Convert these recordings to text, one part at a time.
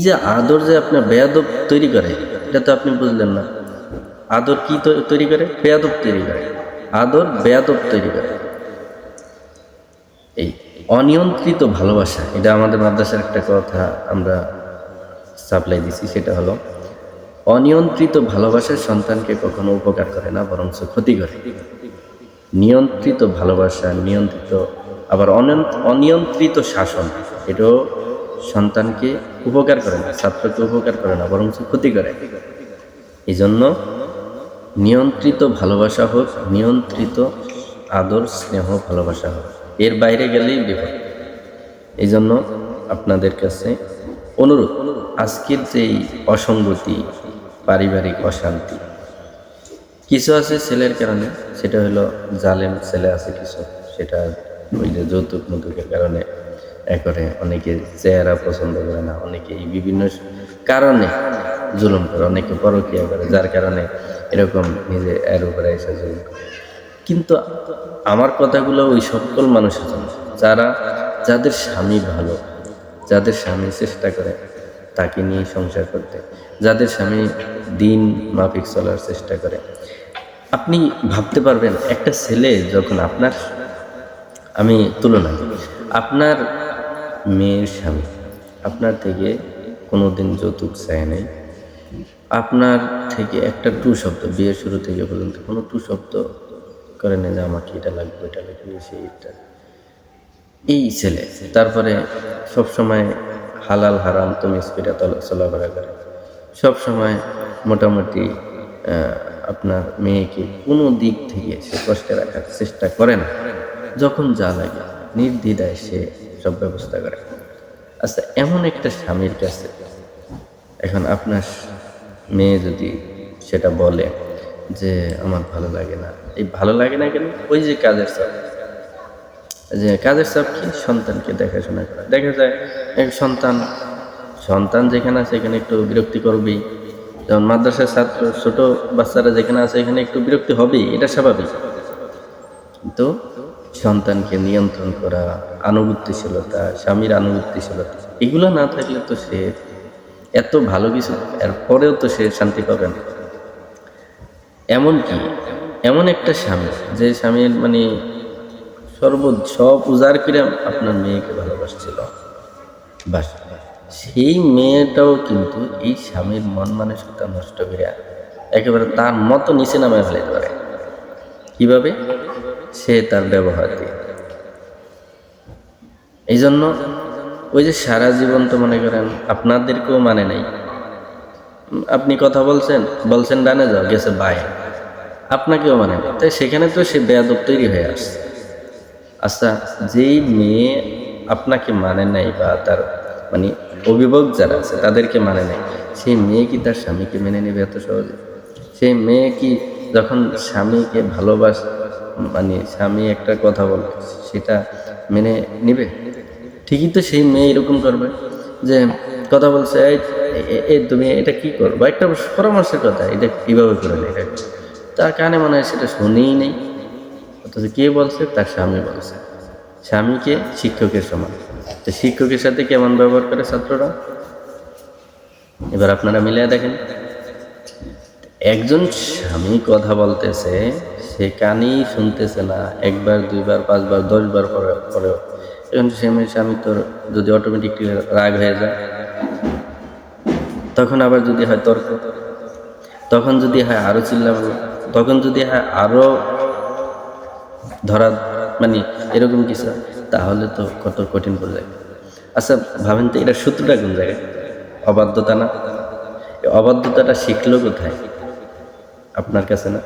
যে আদর যে আপনার বেয়াদব তৈরি করে, এটা তো আপনি বুঝলেন না। আদর কি তৈরি করে? বেয়াদব তৈরি করে। আদর বেয়াদব তৈরি করে। এই অনিয়ন্ত্রিত ভালোবাসা, এটা আমাদের মাদ্রাসার একটা কথা আমরা সাপ্লাই দিছি, সেটা হলো অনিয়ন্ত্রিত ভালোবাসার সন্তানকে কখনো উপকার করে না, বরং ক্ষতি করে। নিয়ন্ত্রিত ভালোবাসা, নিয়ন্ত্রিত আবার অনিয়ন্ত্রিত শাসন, এটাও সন্তানকে উপকার করে না, ছাত্রকে উপকার করে না, বরং ক্ষতি করে। এই জন্য নিয়ন্ত্রিত ভালোবাসা হোক, নিয়ন্ত্রিত আদর স্নেহ ভালোবাসা হোক, এর বাইরে গেলেই বিপদ। এই জন্য আপনাদের কাছে অনুরোধ, আজকের যেই অসঙ্গতি, পারিবারিক অশান্তি কিছু আছে ছেলের কারণে, সেটা হলো জালেম ছেলে আছে কিছু, সেটা ওই যে যৌতুক মৌতুকের কারণে একরে অনেকে চেহারা পছন্দ করে না, অনেকে এই বিভিন্ন কারণে জুলুম করে, অনেকে পরকীয়া করে, যার কারণে এরকম নিজে এর উপরে এসে জুলুম করে। কিন্তু আমার কথাগুলো ওই সকল মানুষের জন্য যাদের স্বামী ভালো, যাদের স্বামী চেষ্টা করে তাকে নিয়ে সংসার করতে, যাদের স্বামী দিন মাফিক চলার চেষ্টা করে। আপনি ভাবতে পারবেন একটা ছেলে যখন আমি তুলনা করি, আপনার মেয়ের স্বামী আপনার থেকে কোনোদিন যৌতুক চায় নাই, আপনার থেকে একটা টু শব্দ বিয়ের শুরু থেকে পর্যন্ত কোনো টু শব্দ করে না যে আমাকে এটা লাগবে, এটা লাগবে, সেইটা। এই ছেলে তারপরে সবসময় হালাল হারাম তুমি স্পিডে চলাফেরা করে, সবসময় মোটামুটি আপনার মেয়েকে কোনো দিক থেকে সে কষ্টে রাখার চেষ্টা করে না, যখন যা লাগে নির্দ্বিধায় সে সব ব্যবস্থা করে। আচ্ছা, এমন একটা স্বামীর কাছে এখন আপনার মেয়ে যদি সেটা বলে যে আমার ভালো লাগে না, এই ভালো লাগে না কেন? ওই যে কাজের চাপ, কি সন্তানকে দেখাশোনা করা। দেখা যায় এক সন্তান যেখানে আছে এখানে একটু বিরক্তি করবেই, যেমন মাদ্রাসার ছাত্র ছোট বাচ্চারা যেখানে আছে এখানে একটু বিরক্তি হবেই, এটা স্বাভাবিক। তো সন্তানকে নিয়ন্ত্রণ করা, আনুগত্যশীলতা, স্বামীর আনুগত্যশীলতা, এগুলো না থাকলে তো সে এত ভালো কিছু এরপরেও তো সে শান্তি পাবে না। এমনকি এমন একটা স্বামী, যে স্বামীর মানে সব উজাড় করে আপনার মেয়েকে ভালোবাসছিল, বাস সেই মেয়েটাও কিন্তু এই স্বামীর মন মানসিকতা নষ্ট করে একেবারে তার মতো নিচে নামায় ফেলতে পারে। কিভাবে? সে তার ব্যবহার দিয়ে। এই জন্য ওই যে সারা জীবন তো মনে করেন আপনাদেরকেও মানে নাই, আপনি কথা বলছেন ডানে যাও, গেছে বায়ে, আপনাকেও মানে না, তাই সেখানে তো সে বেয়াদব তৈরি হয়ে আসছে। আচ্ছা, যেই মেয়ে আপনাকে মানে নাই বা তার মানে অভিভাবক যারা আছে তাদেরকে মানে নাই, সেই মেয়ে কি তার স্বামীকে মেনে নেবে এত সহজে? সেই মেয়ে কি যখন স্বামীকে মানে স্বামী একটা কথা বলে সেটা মেনে নেবে? ঠিকই তো সেই মেয়ে এরকম করবে যে কথা বলছে, এই তুমি এটা কি করবো, একটা পরামর্শের কথা, এটা কিভাবে করে এটা, তার কানে মনে হয় সেটা শুনেই নেই, অথচ কে বলছে? তার স্বামী বলছে। স্বামীকে শিক্ষকের সমান, তো শিক্ষকের সাথে কেমন ব্যবহার করে ছাত্ররা, এবার আপনারা মিলিয়ে দেখেন। একজন স্বামী কথা বলতেছে, সে কানেই শুনতেছে না, একবার দুইবার পাঁচবার 10 বার পরেও এখন স্বামী তোর যদি অটোমেটিকলি রাগ হয়ে যায়, তখন আবার যদি হয় তর্ক, তখন যদি হয় আরো চিল্লাবো, তখন যদি হয় আরো ধরা, মানে এরকম কিছু, তাহলে তো কত কঠিন পড়ে যায়। আচ্ছা ভাবেন তো, এটা সূত্রটা কোন জায়গায়? অবাধ্যতা না? অবাধ্যতাটা শিখলো কোথায়? আপনার কাছে না?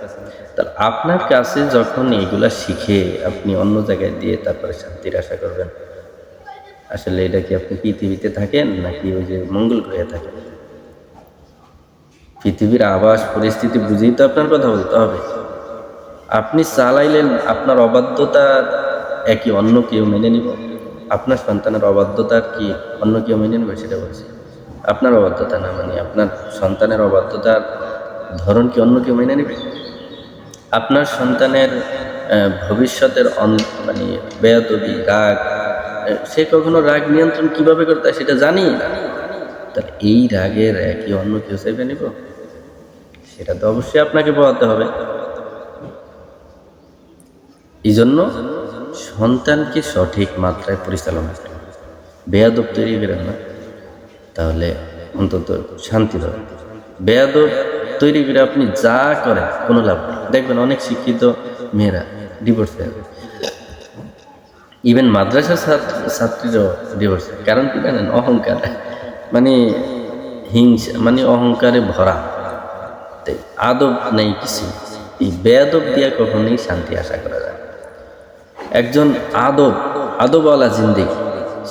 তাহলে আপনার কাছে যখন এগুলা শিখে আপনি অন্য জায়গায় দিয়ে তারপরে শান্তির আশা করবেন, আসলে এটা কি আপনি পৃথিবীতে থাকেন নাকি ওই যে মঙ্গল গ্রহে থাকেন? পৃথিবীর আবাস পরিস্থিতি বুঝেই তো আপনার কথা বলতে হবে। আপনি চালাইলেন, আপনার অবাধ্যতা একই অন্য কেউ মেনে নিব? আপনার সন্তানের অবাধ্যতা কি অন্য কেউ মেনে নেবে? সেটা বলছি, আপনার অবাধ্যতা না, মানে আপনার সন্তানের অবাধ্যতার ধরন কি অন্য কেউ মেনে নেবে? আপনার সন্তানের ভবিষ্যতের মানে বেয়াদবি, রাগ, সে কখনো রাগ নিয়ন্ত্রণ কিভাবে করতে হয় সেটা জানি না। তাহলে এই রাগের কি অন্য কেউ চাইবে নিব? সেটা তো অবশ্যই আপনাকে পাওয়াতে হবে। এই জন্য সন্তানকে সঠিক মাত্রায় পরিচালনা করেন, বেয়াদব তৈরি করেন না, তাহলে অন্তত শান্তি পাবে। বেয়াদব তৈরি করে আপনি যা করেন কোনো লাভ নেই। দেখবেন অনেক শিক্ষিত মেয়েরা ডিভোর্স হয়ে যাবে, ইভেন মাদ্রাসার ছাত্রীরাও ডিভোর্স হয়। কারণ কি জানেন? অহংকার, মানে হিংসা, মানে অহংকারে ভরা, তাই আদব নেই কিছু। এই বেয়াদব দিয়া কখনোই শান্তি আশা করা যায়। একজন আদবওয়ালা জিন্দেগি,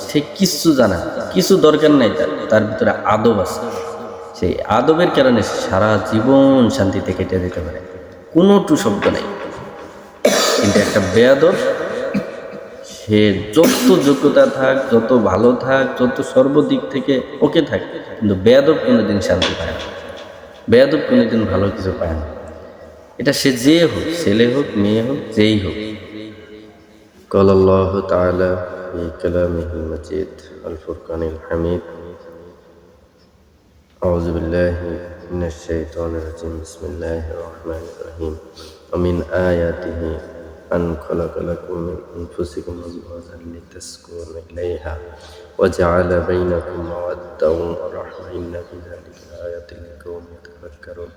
সে কিচ্ছু জানে না, কিছু দরকার নাই, তার ভিতরে আদব আছে। সেই আদবের কারণে সারা জীবন শান্তিতে কেটে যেতে পারে, কোনো টু শব্দ নেই। কিন্তু একটা বেয়াদব, সে যত যোগ্যতা থাক, যত ভালো থাক, যত সর্বদিক থেকে ওকে থাক, কিন্তু বেয়াদব কোনোদিন শান্তি পায় না, বেয়াদব কোনোদিন ভালো কিছু পায় না। এটা সে যে হোক, ছেলে হোক, মেয়ে হোক, যেই হোক। قال الله تعالى في كلامه المجيد الفرقان الحميد أعوذ بالله من الشيطان الرجيم بسم الله الرحمن الرحيم ومن آياته أن خلق لكم من أنفسكم أزواجا لتسكنوا إليها وجعل بينكم مودة ورحمة إن في ذلك لآيات لقوم يتفكرون।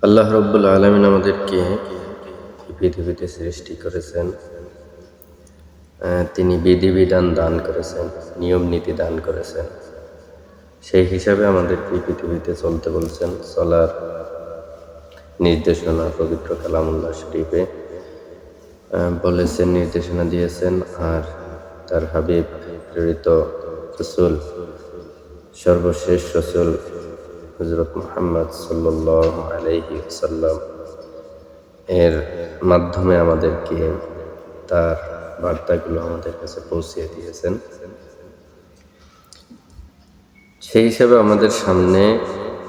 আল্লাহ রাব্বুল আলামিন আমাদেরকে পৃথিবীতে সৃষ্টি করেছেন, তিনি বিধিবিধান দান করেছেন, নিয়ম নীতি দান করেছেন। সেই হিসাবে আমাদেরকে পৃথিবীতে চলতে বলছেন। চলার নির্দেশনা পবিত্র কালামুল্লাহ শরীফে বলেছেন, নির্দেশনা দিয়েছেন। আর তার হাবিব প্রেরিত রাসূল, সর্বশেষ রাসূল হযরত মুহাম্মদ সাল্লাল্লাহু আলাইহি ওয়াসাল্লাম এর মাধ্যমে আমাদেরকে তার বার্তাগুলো আমাদের কাছে পৌঁছিয়ে দিয়েছেন। সেই হিসাবে আমাদের সামনে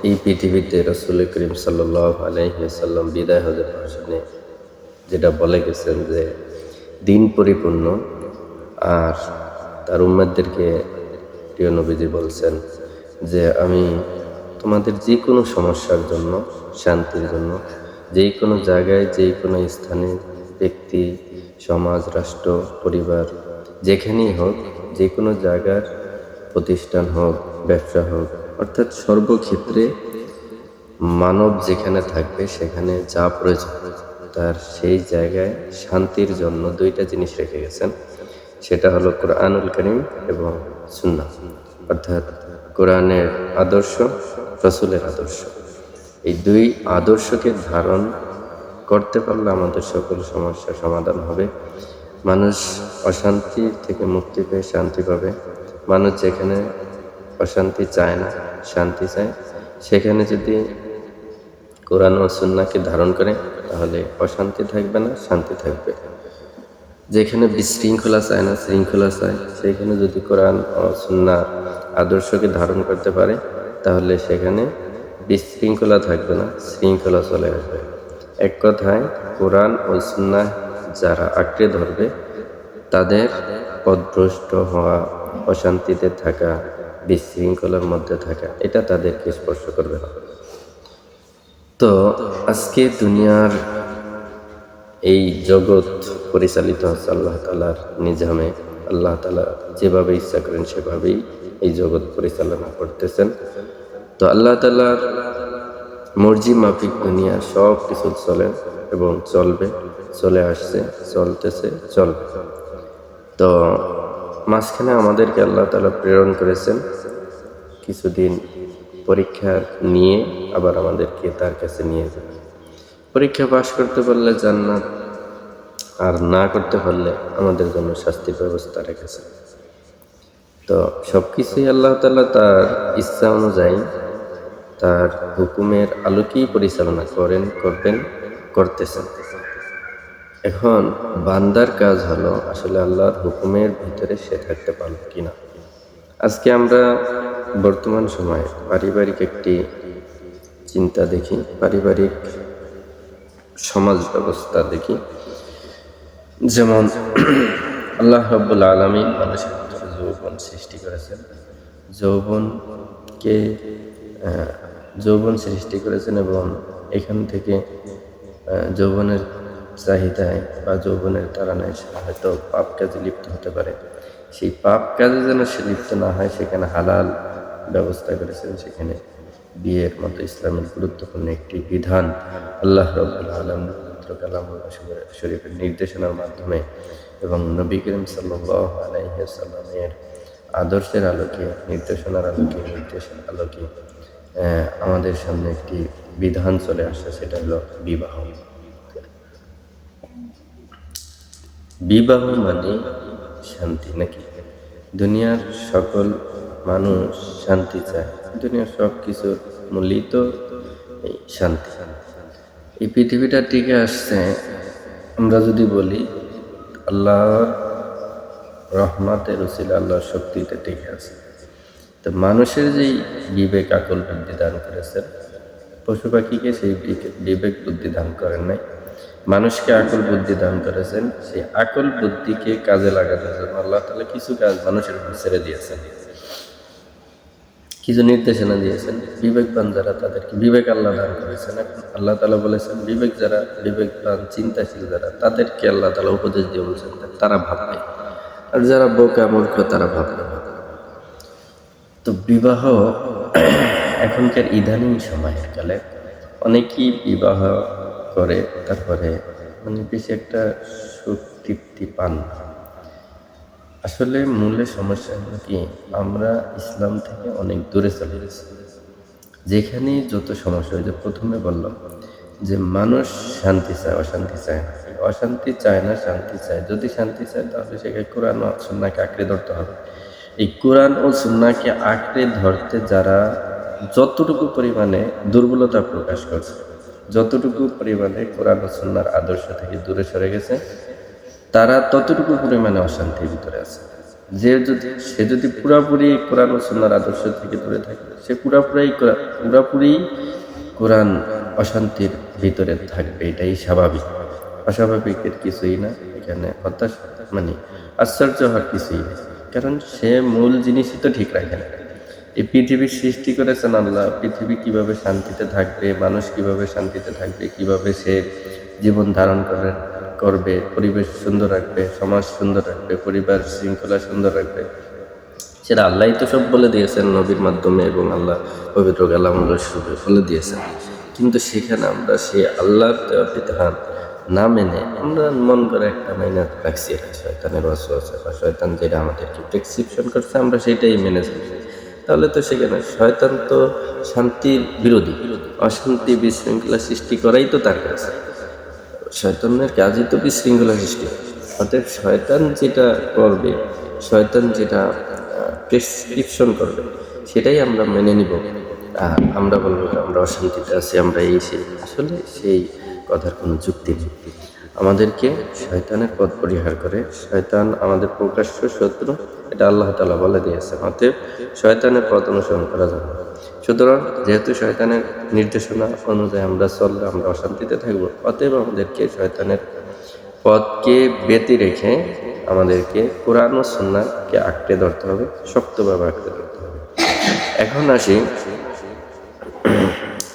এই পৃথিবীতে রাসূল করিম সাল্লাল্লাহু আলাইহি ওয়াসাল্লাম বিদায় হজের ভাষণে যেটা বলে গেছেন যে দিন পরিপূর্ণ। আর তার উম্মতদেরকে প্রিয় নবীজি বলছেন যে আমি তোমাদের যে কোনো সমস্যার জন্য, শান্তির জন্য, যে কোনো জায়গায়, যে কোনো স্থানে, ব্যক্তি, সমাজ, রাষ্ট্র, পরিবার, যেখানেই হোক, যে কোনো জায়গার প্রতিষ্ঠান হোক, ব্যবসা হোক, অর্থাৎ সর্বক্ষেত্রে মানব যেখানে থাকবে সেখানে যা প্রয়োজন তার সেই জায়গায় শান্তির জন্য দুইটা জিনিস রেখে গেছেন। সেটা হলো কোরআনুল কারীম এবং সুন্নাহ, অর্থাৎ কোরআনের আদর্শ, রাসূলের আদর্শ। এই দুই আদর্শকে ধারণ করতে পারলে আমাদের সকল সমস্যার সমাধান হবে। মানুষ অশান্তি থেকে মুক্তি পেয়ে শান্তি পাবে। মানুষ যেখানে অশান্তি চায় না, শান্তি চায়, সেখানে যদি কোরআন ও সুন্নাহকে ধারণ করে তাহলে অশান্তি থাকবে না, শান্তি থাকবে। যেখানে বিশৃঙ্খলা চায় না, শৃঙ্খলা চায়, সেখানে যদি কোরআন ও সুন্নাহর আদর্শকে ধারণ করতে পারে তাহলে সেখানে বিশৃঙ্খলা থাকবে না, শৃঙ্খলা চলে আসবে। এক কথায় কোরআন ও সুন্নাহ যারা আঁকড়ে ধরবে তাদের পথভ্রষ্ট হওয়া, অশান্তিতে থাকা, বিশৃঙ্খলার মধ্যে থাকা, এটা তাদেরকে স্পর্শ করবে না। তো আজকে দুনিয়ার এই জগৎ পরিচালিত হচ্ছে আল্লাহ তাআলার নিজামে। আল্লাহ তাআলা যেভাবে ইচ্ছা করেন সেভাবেই এই জগৎ পরিচালনা করতেছেন। তো আল্লাহ তাআলার মর্জি মাফিক দুনিয়া সব কিছু চলে এবং চলবে, চলে আসছে, চলতেছে, চলবে। তো মাঝখানে আমাদেরকে আল্লাহ তাআলা প্রেরণ করেছেন কিছুদিন পরীক্ষা নিয়ে, আবার আমাদেরকে তার কাছে নিয়ে যাবে। পরীক্ষা পাশ করতে পারলে জান্নাত, আর না করতে পারলে আমাদের জন্য শাস্তির ব্যবস্থা রেখেছে। তো সব কিছুই আল্লাহ তাআলা তার ইচ্ছা অনুযায়ী, তার হুকুমের আলোকেই পরিচালনা করবেন, করতেছেন। এখন বান্দার কাজ হলো আসলে আল্লাহর হুকুমের ভিতরে সে থাকতে পারবে কিনা। আজকে আমরা বর্তমান সময়ে পারিবারিক একটি চিন্তা দেখি, পারিবারিক সমাজ ব্যবস্থা দেখি। যেমন আল্লাহ রাব্বুল আলামিন মানুষের ভিতরে যৌবন সৃষ্টি করেছেন। যৌবনকে যৌবন সৃষ্টি করেছেন এবং এখান থেকে যৌবনের চাহিদায় বা যৌবনের তাড়নায় সে হয়তো পাপ কাজে লিপ্ত হতে পারে। সেই পাপ কাজে যেন সে লিপ্ত না হয় সেখানে হালাল ব্যবস্থা করেছেন, সেখানে বিয়ের মতো ইসলামের গুরুত্বপূর্ণ একটি বিধান আল্লাহ রাব্বুল আলামিন পবিত্র কালাম শরীফের নির্দেশনার মাধ্যমে এবং নবী করিম সাল্লাল্লাহু আলাইহি ওয়াসাল্লামের আদর্শের আলোকে, নির্দেশনার আলোকে আমাদের সামনে একটি বিধান চলে আসে, সেটা হলো বিবাহ। বিবাহ মানে শান্তি, নাকি? দুনিয়ার সকল মানুষ শান্তি চায়, দুনিয়ার সব কিছুর মূলই তো এই শান্তি। এই পৃথিবীটা টিকে আসছে আমরা যদি বলি আল্লাহর রহমতের উসিলা, আল্লাহর শক্তিতে টিকে আছে। তো মানুষের যেই বিবেক আকল বুদ্ধি দান করেছেন, পশু পাখিকে সেই বিবেক বুদ্ধি দান করেন নাই, মানুষকে আকল বুদ্ধি দান করেছেন। সেই আকল বুদ্ধিকে কাজে লাগানোর জন্য আল্লাহ তাআলা কিছু কাজ মানুষের উপর ছেড়ে দিয়েছেন, কিছু নির্দেশনা দিয়েছেন। বিবেকবান যারা তাদেরকে বিবেক আল্লাহ দান করেছেন। আল্লাহ তাআলা বলেছেন বিবেক যারা, বিবেকবান চিন্তাশীল যারা, তাদেরকে আল্লাহ তাআলা উপদেশ দিয়ে বলছেন তারা ভাববে, আর যারা বোকা মূর্খ তারা ভাববে না। তো বিবাহ এখনকার ইদানিং সময়ের কালে অনেকেই বিবাহ করে, তারপরে মানে বেশি একটা সুখ তৃপ্তি পান না। আসলে মূলে সমস্যা হলো কি, আমরা ইসলাম থেকে অনেক দূরে চলে গেছি। যেখানেই যত সমস্যা, ওই যে প্রথমে বললাম যে মানুষ শান্তি চায়, অশান্তি চায় না। অশান্তি চায় না, শান্তি চায়। যদি শান্তি চায় তাহলে সেখানে কোরআন ও সুন্নাহকে আঁকড়ে ধরতে হবে। এই কোরআন ও সুন্নাহকে আঁকড়ে ধরতে যারা যতটুকু পরিমাণে দুর্বলতা প্রকাশ করছে, যতটুকু পরিমাণে কোরআন ও সুন্নাহর আদর্শ থেকে দূরে সরে গেছে, তারা ততটুকু পরিমাণে অশান্তির ভিতরে আছে। সে যদি পুরাপুরি কোরআন ও সুন্নাহর আদর্শ থেকে দূরে থাকে, সে পুরাপুরি কোরআন অশান্তির ভিতরে থাকবে, এটাই স্বাভাবিক। অস্বাভাবিকের কিছুই না এখানে, মানে আশ্চর্য হওয়ার কিছুই নেই, কারণ সে মূল জিনিসই তো ঠিক রাখে না। এই পৃথিবীর সৃষ্টি করেছেন আল্লাহ, পৃথিবী কিভাবে শান্তিতে থাকবে, মানুষ কিভাবে শান্তিতে থাকবে, কিভাবে সে জীবন ধারণ করবে, পরিবেশ সুন্দর রাখবে, সমাজ সুন্দর রাখবে, পরিবার শৃঙ্খলা সুন্দর রাখবে, সেটা আল্লাহই তো সব বলে দিয়েছেন নবীর মাধ্যমে, এবং আল্লাহ পবিত্র কালামুল্লাহ শরীফে বলে দিয়েছেন। কিন্তু সেখানে আমরা সে আল্লাহর দেওয়া বিধান না মেনে আমরা মন করে একটা মাইনে রাখছি, এটা শয়তানের ওয়াসওয়াসা বা শয়তান যেটা আমাদেরকে প্রেসক্রিপশন করছে আমরা সেটাই মেনে চলছি। তাহলে তো সেখানে শয়তান তো শান্তির বিরোধী, অশান্তি বিশৃঙ্খলা সৃষ্টি করাই তো তার কাছে। শয়তানের কাজই তো বিশৃঙ্খলা সৃষ্টি। অতএব শয়তান যেটা করবে, শয়তান যেটা প্রেসক্রিপশন করবে, সেটাই আমরা মেনে নিব। আর আমরা বলবো আমরা অশান্তিতে আছি, আমরা এই সেই। আসলে সেই কথার কোনো যুক্তি নেই। আমাদেরকে শয়তানের পথ পরিহার করে, শয়তান আমাদের প্রকাশ্য শত্রু, এটা আল্লাহ তাআলা বলে দিয়েছেন। অতএব শয়তানের পথ অনুসরণ করা যাবে না। সুতরাং যেহেতু শয়তানের নির্দেশনা অনুযায়ী আমরা চললে আমরা অশান্তিতে থাকবো, অতএব আমাদেরকে শয়তানের পথকে ব্যতি রেখে আমাদেরকে কোরআন ও সুন্নাহকে আঁকড়ে ধরতে হবে, শক্তভাবে আঁকড়ে ধরতে হবে। এখন আসি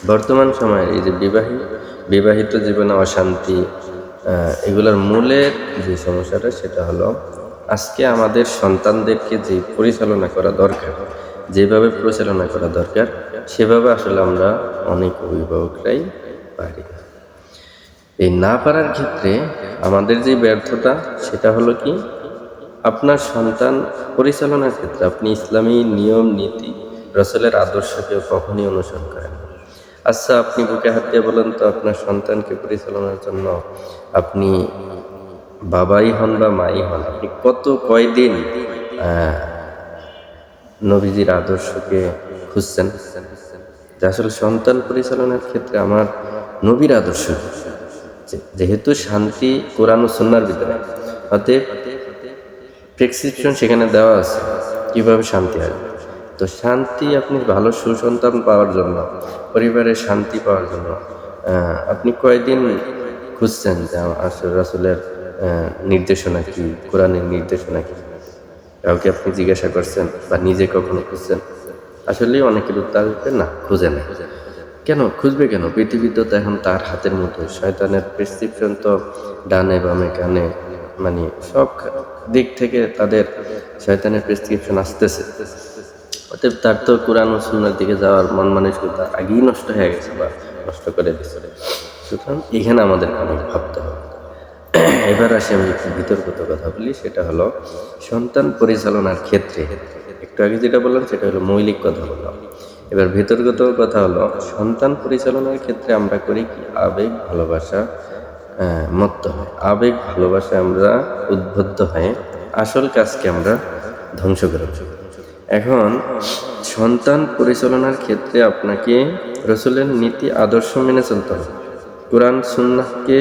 বর্তমান সময়ের এই যে বিবাহিত জীবনে অশান্তি, এগুলোর মূলের যে সমস্যাটা সেটা হলো আজকে আমাদের সন্তানদেরকে যে পরিচালনা করা দরকার, যেভাবে পরিচালনা করা দরকার, সেভাবে আসলে আমরা অনেক অভিভাবকরাই পারি না। এই না পারার ক্ষেত্রে আমাদের যে ব্যর্থতা সেটা হলো কি, আপনার সন্তান পরিচালনার ক্ষেত্রে আপনি ইসলামী নিয়ম নীতি রাসূলের আদর্শকে কখনই অনুসরণ করেন না। আচ্ছা, আপনি বুকে হাত দিয়ে বলেন তো, আপনার সন্তানকে পরিচালনার জন্য আপনি বাবাই হন বা মাই হন, আপনি কয়দিন নবীজির আদর্শকে খুঁজছেন? যে আসলে সন্তান পরিচালনার ক্ষেত্রে আমার নবীর আদর্শ, যেহেতু শান্তি কোরআন ও সুন্নাহর ভিতরে, অতএব প্রেসক্রিপশন সেখানে দেওয়া আছে কিভাবে শান্তি আসবে। তো শান্তি আপনি ভালো সুসন্তান পাওয়ার জন্য, পরিবারের শান্তি পাওয়ার জন্য আপনি কয়দিন খুঁজছেন যে আসলে রাসূলের নির্দেশনা কি, কোরআনের নির্দেশনা কি? কাউকে আপনি জিজ্ঞাসা করছেন বা নিজে কখনো খুঁজছেন? আসলেই অনেকের উত্তর আসবে না, খুঁজে নেয়। কেন খুঁজবে কেন? পৃথিবী তো এখন তার হাতের মধ্যে। শয়তানের প্রেসক্রিপশন তো ডানে বামে কানে, মানে সব দিক থেকে তাদের শয়তানের প্রেসক্রিপশন আসতেছে। অতএব তার তো কোরআন ও সুন্নাহর দিকে যাওয়ার মন মানসিকতা আগেই নষ্ট হয়ে গেছে বা নষ্ট করে দিচ্ছে। সুতরাং এখানে আমাদের অনেক ভাবতে হবে। এবার আসি আমি একটু বিতর্কিত কথা বলি, সেটা হলো সন্তান পরিচালনার ক্ষেত্রে। একটু আগে যেটা বললাম সেটা হলো মৌলিক কথা বললাম। এবার বিতর্কিত কথা হলো সন্তান পরিচালনার ক্ষেত্রে আমরা করি কি আবেগ ভালোবাসা মত্ত হয়, আবেগ ভালোবাসা আমরা উদ্বুদ্ধ হয়ে আসল কাজকে আমরা ধ্বংস করে ফেলি। এখন সন্তান পরিচালনার ক্ষেত্রে আপনাকে রসুলের নীতি আদর্শ মেনে চলতে হবে, কোরআন সুন্নাহকে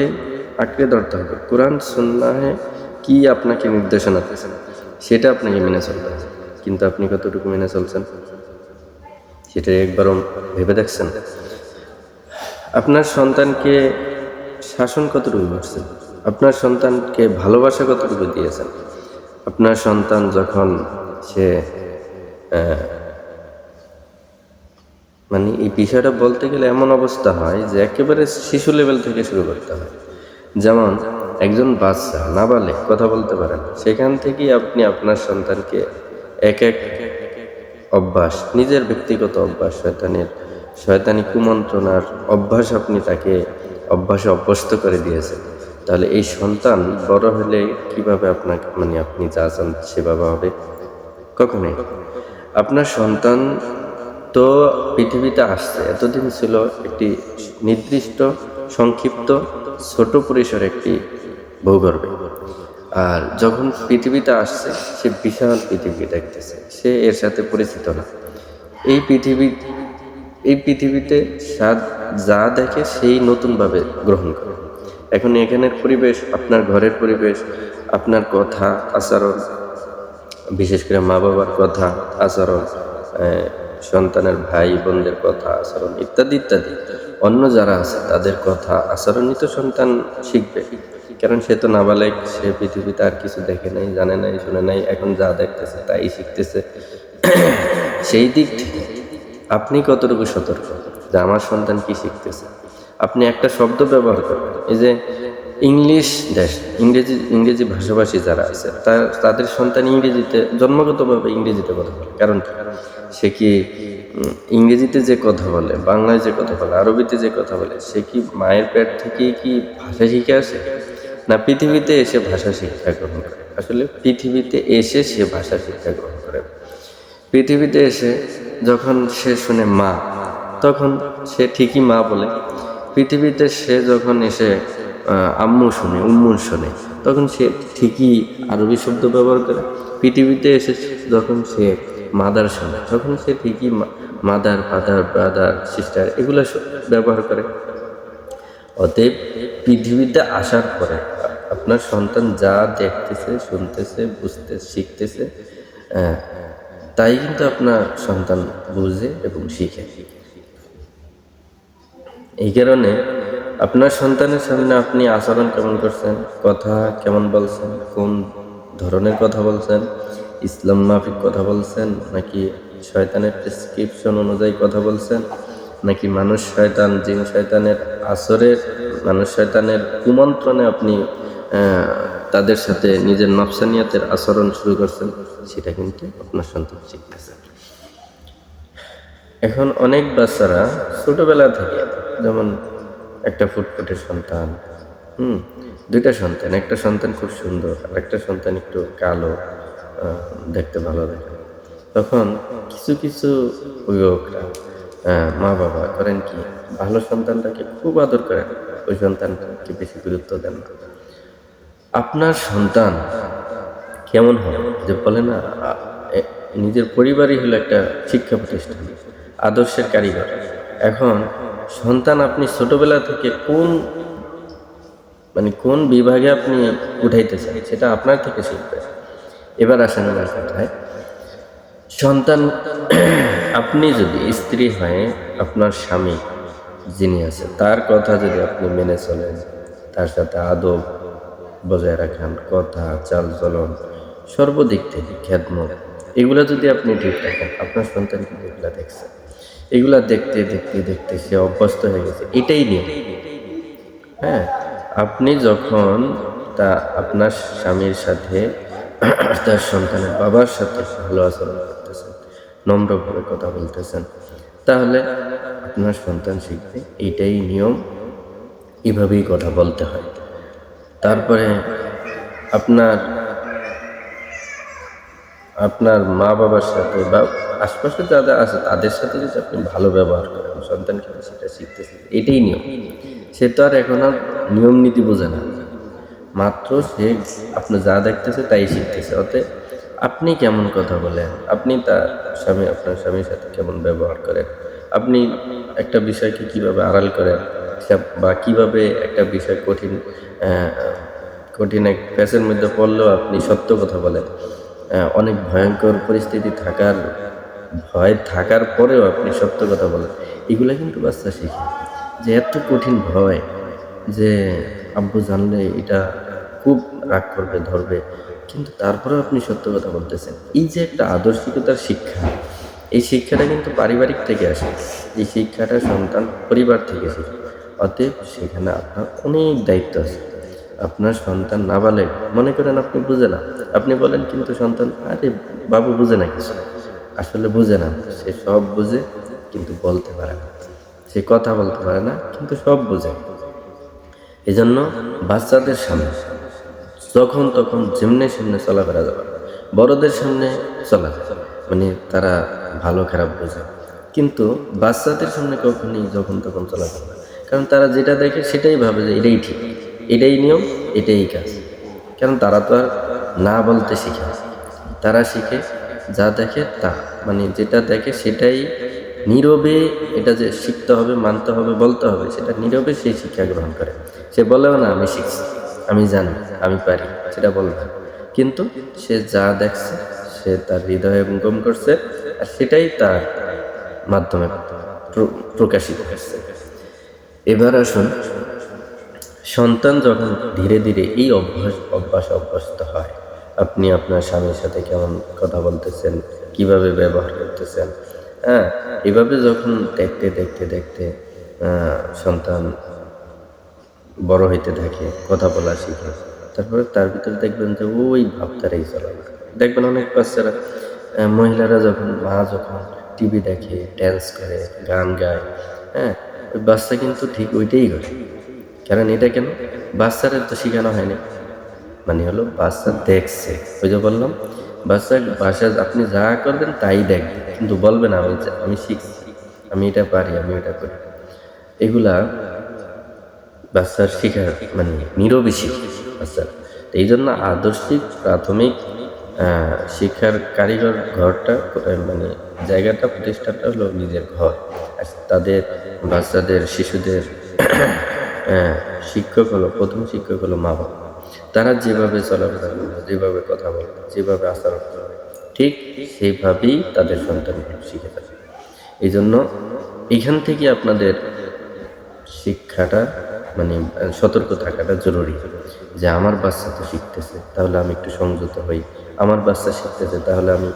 আঁকড়ে ধরতে হবে। কোরআন সুন্নাহে কি আপনাকে নির্দেশনা দিয়েছেন সেটা আপনাকে মেনে চলতে হবে, কিন্তু আপনি কতটুকু মেনে চলছেন সেটা একবারও ভেবে দেখছেন? আপনার সন্তানকে শাসন কতটুকু করছেন? আপনার সন্তানকে ভালোবাসা কতটুকু দিয়েছেন? আপনার সন্তান যখন সে মানে এই বিষয়টা বলতে গেলে এমন অবস্থা হয় যে একেবারে শিশু লেভেল থেকে শুরু করতে হয়। যেমন একজন বাচ্চা নাবালেগ কথা বলতে পারেন, সেখান থেকেই আপনি আপনার সন্তানকে এক এক অভ্যাস, নিজের ব্যক্তিগত অভ্যাস, শয়তানি কুমন্ত্রণার অভ্যাস আপনি তাকে অভ্যাসে অভ্যস্ত করে দিয়েছেন। তাহলে এই সন্তান বড় হলে কিভাবে আপনাকে মানে আপনি যা চান সেভাবে হবে? কখনোই। আপনার সন্তান তো পৃথিবীতে আসছে, এতদিন ছিল একটি নির্দিষ্ট সংক্ষিপ্ত ছোট পরিসর একটি ভূগর্ভে। আর যখন পৃথিবীতে আসছে সে বিশাল পৃথিবী দেখতেছে, সে এর সাথে পরিচিত না। এই পৃথিবী এই পৃথিবীতে যা দেখে সেই নতুনভাবে গ্রহণ করে। এখন এখানের পরিবেশ, আপনার ঘরের পরিবেশ, আপনার কথা আচরণ, বিশেষ করে মা বাবার কথা আচরণ, সন্তানের ভাই বোনদের কথা আচরণ ইত্যাদি ইত্যাদি, অন্য যারা আছে তাদের কথা আচরণই তো সন্তান শিখবে। কারণ সে তো নাবালেগ, সে পৃথিবীতে আর কিছু দেখে নাই, জানে নাই, শুনে নাই, এখন যা দেখতেছে তাই শিখতেছে। সেই দিক থেকে আপনি কতটুকু সতর্ক যে আমার সন্তান কি শিখতেছে? আপনি একটা শব্দ ব্যবহার করবেন, এই যে ইংলিশ দেশ, ইংরেজি ভাষাভাষী যারা আছে তাদের সন্তান ইংরেজিতে জন্মগতভাবে ইংরেজিতে কথা বলে। কারণ সে কি ইংরেজিতে যে কথা বলে, বাংলায় যে কথা বলে, আরবিতে যে কথা বলে, সে কি মায়ের পেট থেকে কি ভাষা শিখে আসে, না পৃথিবীতে এসে ভাষা শিক্ষা গ্রহণ করে? আসলে পৃথিবীতে এসে সে ভাষা শিক্ষা গ্রহণ করে। পৃথিবীতে এসে যখন সে শুনে মা, তখন সে ঠিকই মা বলে। পৃথিবীতে সে যখন এসে আম্মু শুনে, উম্মু শুনে, তখন সে ঠিকই আরবি শব্দ ব্যবহার করে। পৃথিবীতে এসে যখন সে মাদার শোনে, তখন সে ঠিকই মাদার, ফাদার, ব্রাদার, সিস্টার এগুলো ব্যবহার করে। অতএব পৃথিবীতে আসার পরে আপনার সন্তান যা দেখতেছে, শুনতেছে, শিখতেছে, তাই কিন্তু আপনার সন্তান বুঝে এবং শিখে। এই কারণে আপনার সন্তানের সামনে আপনি আচরণ কেমন করছেন, কথা কেমন বলছেন, কোন ধরনের কথা বলছেন, ইসলাম মাফিক কথা বলছেন, নাকি শয়তানের প্রেসক্রিপশন অনুযায়ী কথা বলছেন, নাকি মানুষ শয়তান, জিন শয়তানের মানুষ শয়তানের কুমন্ত্রণে আপনি তাদের সাথে নিজের নফসানিয়াতের আচরণ শুরু করছেন, সেটা কিন্তু আপনার সন্তান শিখতেছে। এখন অনেক বাচ্চারা ছোটবেলা থেকে, যেমন একটা ফুটফুটের সন্তান, দুইটা সন্তান, একটা সন্তান খুব সুন্দর আর একটা সন্তান একটু কালো, দেখতে ভালো দেখে, তখন কিছু কিছু অভিভাবকরা, মা বাবা করেন কি, ভালো সন্তানটাকে খুব আদর করেন, ওই সন্তানকে বেশি গুরুত্ব দেন না। আপনার সন্তান কেমন হয় যে বলে না, নিজের পরিবারই হলো একটা শিক্ষা প্রতিষ্ঠান, আদর্শের কারিগর। এখন সন্তান আপনি ছোটবেলা থেকে কোন বিভাগে আপনি উঠাইতে চান সেটা আপনার থেকে শিখবে। এবার আসেন আমার কথায়, সন্তান আপনি যদি স্ত্রী হয়ে আপনার স্বামী যিনি আছে তার কথা যদি আপনি মেনে চলেন, তার সাথে আদব বজায় রাখেন, কথা চালচলন সর্বদিক থেকে খেদমত, এগুলা যদি আপনি ঠিক রাখেন, আপনার সন্তান কিন্তু এগুলা দেখছে, এগুলা দেখতে দেখতে দেখতে সে অভ্যস্ত হয়ে গেছে, এটাই নিয়ম। হ্যাঁ, আপনি যখন আপনার স্বামীর সাথে তার সন্তানের বাবার সাথে ভালো আচরণ করতেছেন, নম্রভাবে কথা বলতেছেন, তাহলে আপনার সন্তান শিখবে এইটাই নিয়ম, এভাবেই কথা বলতে হয়। তারপরে আপনার আপনার মা বাবার সাথে বা আশপাশে যারা আছে তাদের সাথে যদি আপনি ভালো ব্যবহার করেন, সন্তান কিন্তু সেটা শিখতেছে, এটাই নিয়ম। সে তো আর এখন আর নিয়ম নীতি বোঝে না, মাত্র সে আপনি যা দেখতেছে তাই শিখতেছে। অতএব আপনি কেমন কথা বলেন, আপনি আপনার স্বামীর সাথে কেমন ব্যবহার করেন, আপনি একটা বিষয়কে কিভাবে আড়াল করেন, বা কিভাবে একটা বিষয় কঠিন এক প্যাচের মধ্যে পড়লেও আপনি সত্য কথা বলেন, অনেক ভয়ঙ্কর পরিস্থিতি ভয় থাকার পরেও আপনি সত্য কথা বলেন, এগুলো কিন্তু বাচ্চা শিখে। যে এত কঠিন ভয়, যে আব্বু জানলে এটা খুব রাগ করবে, ধরবে, কিন্তু তারপরেও আপনি সত্য কথা বলতেছেন, এই যে একটা আদর্শিকতার শিক্ষা, এই শিক্ষাটা কিন্তু পারিবারিক থেকে আসে, এই শিক্ষাটা সন্তান পরিবার থেকে শেখে। অতএব সেখানে আপনার অনেক দায়িত্ব আছে। আপনার সন্তান নাবালেগ, মনে করেন আপনি বুঝে না, আপনি বলেন কিন্তু সন্তান, আরে বাবু বুঝে না কিছু, আসলে বুঝে না, সে সব বুঝে কিন্তু বলতে পারে না, সে কথা বলতে পারে না কিন্তু সব বুঝে। এজন্য বাচ্চাদের সামনে যখন তখন যেমনে সেমনে চলাফেরা যাবে, বড়দের সামনে চলা মানে তারা ভালো খারাপ বোঝে, কিন্তু বাচ্চাদের সামনে কখনই যখন তখন চলাফেরা না, কারণ তারা যেটা দেখে সেটাই ভাবে যে এটাই ঠিক, এটাই নিয়ম, এটাই কাজ। কারণ তারা তো আর না বলতে শিখে, তারা শিখে যা দেখে তা, মানে যেটা দেখে সেটাই নীরবে, এটা যে শিখতে হবে, মানতে হবে, বলতে হবে, সেটা নীরবে সেই শিক্ষা গ্রহণ করে। সে বলেও না আমি শিখছি, আমি জানি, আমি পারি, সেটা বলবে, কিন্তু সে যা দেখছে সে তার হৃদয়ে গম করছে, আর সেটাই তার মাধ্যমে প্রকাশিত করছে। এবার আসুন, সন্তান যখন ধীরে ধীরে এই অভ্যাসে অভ্যস্ত হয়, আপনি আপনার স্বামীর সাথে কেমন কথা বলতেছেন, কিভাবে ব্যবহার করতেছেন, হ্যাঁ, এভাবে যখন দেখতে দেখতে দেখতে সন্তান বড় হইতে থাকে, কথা বলা শিখে, তারপরে তার ভিতরে দেখবেন যে ওই ভাবতারাই চলে। দেখবেন অনেক বাচ্চারা, মহিলারা যখন টিভি দেখে, ড্যান্স করে, গান গায়, হ্যাঁ, ওই বাচ্চা কিন্তু ঠিক ওইটাই করে। কারণ এটা কেন, বাচ্চারা তো শেখানো হয়নি, মানে হলো বাচ্চা দেখছে, ওই যে বললাম, বাচ্চা আপনি যা করবেন তাই দেখবে, কিন্তু বলবেন আমি শিখছি, আমি এটা পারি, আমি এটা করি। এগুলা বাচ্চার শিখার মানে নীরবে শিখে বাচ্চার। এই জন্য আদর্শিক প্রাথমিক শিক্ষার কারিগর ঘরটা, মানে জায়গাটা, প্রতিষ্ঠানটা হলো নিজের ঘর। আর তাদের বাচ্চাদের, শিশুদের শিক্ষক হলো, প্রথম শিক্ষক হলো মা বাবা। তারা যেভাবে চলাফেরা করবে, যেভাবে কথা বলবে, যেভাবে আচরণ করবে, ঠিক সেইভাবেই তাদের সন্তানগুলো শিখে যাবে। এই জন্য এইখান থেকে আপনাদের শিক্ষাটা মানে সতর্ক থাকাটা জরুরি, যে আমার বাচ্চা তো শিখতেছে, তাহলে আমি একটু সংযত হই। আমার বাচ্চা শিখতেছে, তাহলে আমি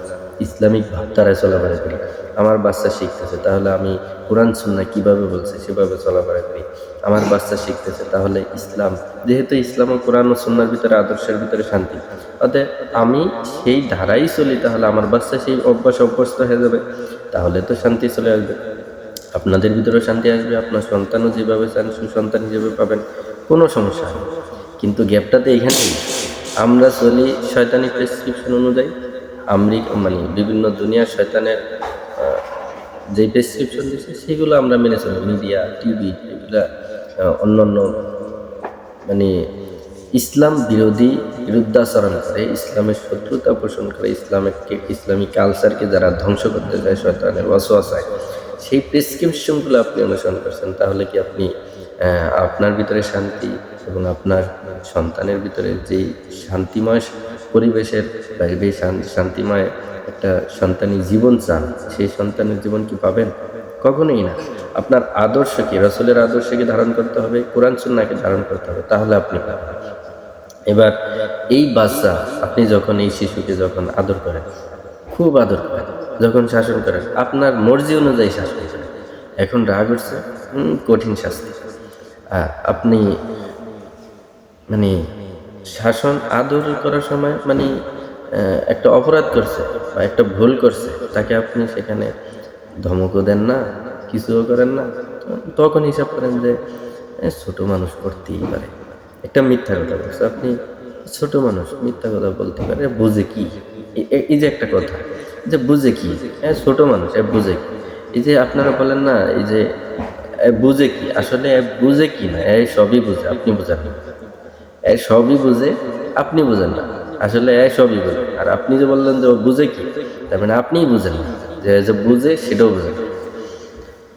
ইসলামিক ভাবধারায় চলাফেরা করি। আমার বাচ্চা শিখতেছে, তাহলে আমি কোরআন সুন্নাহ কীভাবে বলছে সেভাবে চলাফেরা করি। আমার বাচ্চা শিখতেছে, তাহলে ইসলাম, যেহেতু ইসলাম ও কোরআন ও সুন্নাহর ভিতরে, আদর্শের ভিতরে শান্তি, অতএব আমি সেই ধারাই চলি, তাহলে আমার বাচ্চা সেই অভ্যস্ত হয়ে যাবে, তাহলে তো শান্তি চলে আসবে, আপনাদের ভিতরেও শান্তি আসবে, আপনার সন্তানও যেভাবে চান সুসন্তান হিসেবে পাবেন, কোনো সমস্যা নেই। কিন্তু গ্যাপটাতে এখানেই, আমরা চলি শয়তানি প্রেসক্রিপশন অনুযায়ী, মানে বিভিন্ন দুনিয়ার শয়তানের যে প্রেসক্রিপশন দিচ্ছে সেগুলো আমরা মেনে চলি। মিডিয়া, টিভি, এগুলা অন্যান্য মানে ইসলাম বিরুদ্ধাচরণ করে, ইসলামের শত্রুতা পোষণ করে, ইসলামিক কালচারকে যারা ধ্বংস করতে চায় শয়তানের ওয়াসওয়াসায়, সেই প্রেসক্রিপশনগুলো আপনি অনুসরণ করছেন, তাহলে কি আপনি আপনার ভিতরে শান্তি এবং আপনার সন্তানের ভিতরে যেই শান্তিময় পরিবেশের বা এই শান্তিময় একটা সন্তানি জীবন চান, সেই সন্তানের জীবন কি পাবেন? কখনোই না। আপনার আদর্শকে, রাসূলের আদর্শকে ধারণ করতে হবে, কোরআন সুন্নাহকে ধারণ করতে হবে, তাহলে আপনি পাবেন। এবার এই বাচ্চা, আপনি যখন এই শিশুকে যখন আদর করেন, খুব আদর করেন, যখন শাসন করেন, আপনার মর্জি অনুযায়ী শাসন করেন, এখন রাগ উঠছে, কঠিন শাস্তি। আপনি মানে শাসন আদর করার সময় মানে একটা অপরাধ করছে বা একটা ভুল করছে, তাকে আপনি সেখানে ধমকও দেন না, কিছুও করেন না, তখন হিসাব করেন যে ছোট মানুষ করতেই পারে, একটা মিথ্যা কথা বলছে, আপনি ছোট মানুষ মিথ্যা কথা বলতে পারে, বুঝে কি? এই যে একটা কথা, যে বুঝে কি, ছোট মানুষ বুঝে কি? এই যে আপনারা বলেন না, এই যে বুঝে কি, আসলে বুঝে কি না, সবই বুঝে, আপনি বুঝেন না। সবই বুঝে, আপনি বুঝেন না। আসলে সবই বুঝে, আর আপনি যে বললেন যে ও বুঝে কি, তার মানে আপনিই বুঝেন না, যে যে বুঝে সেটাও বুঝেন না।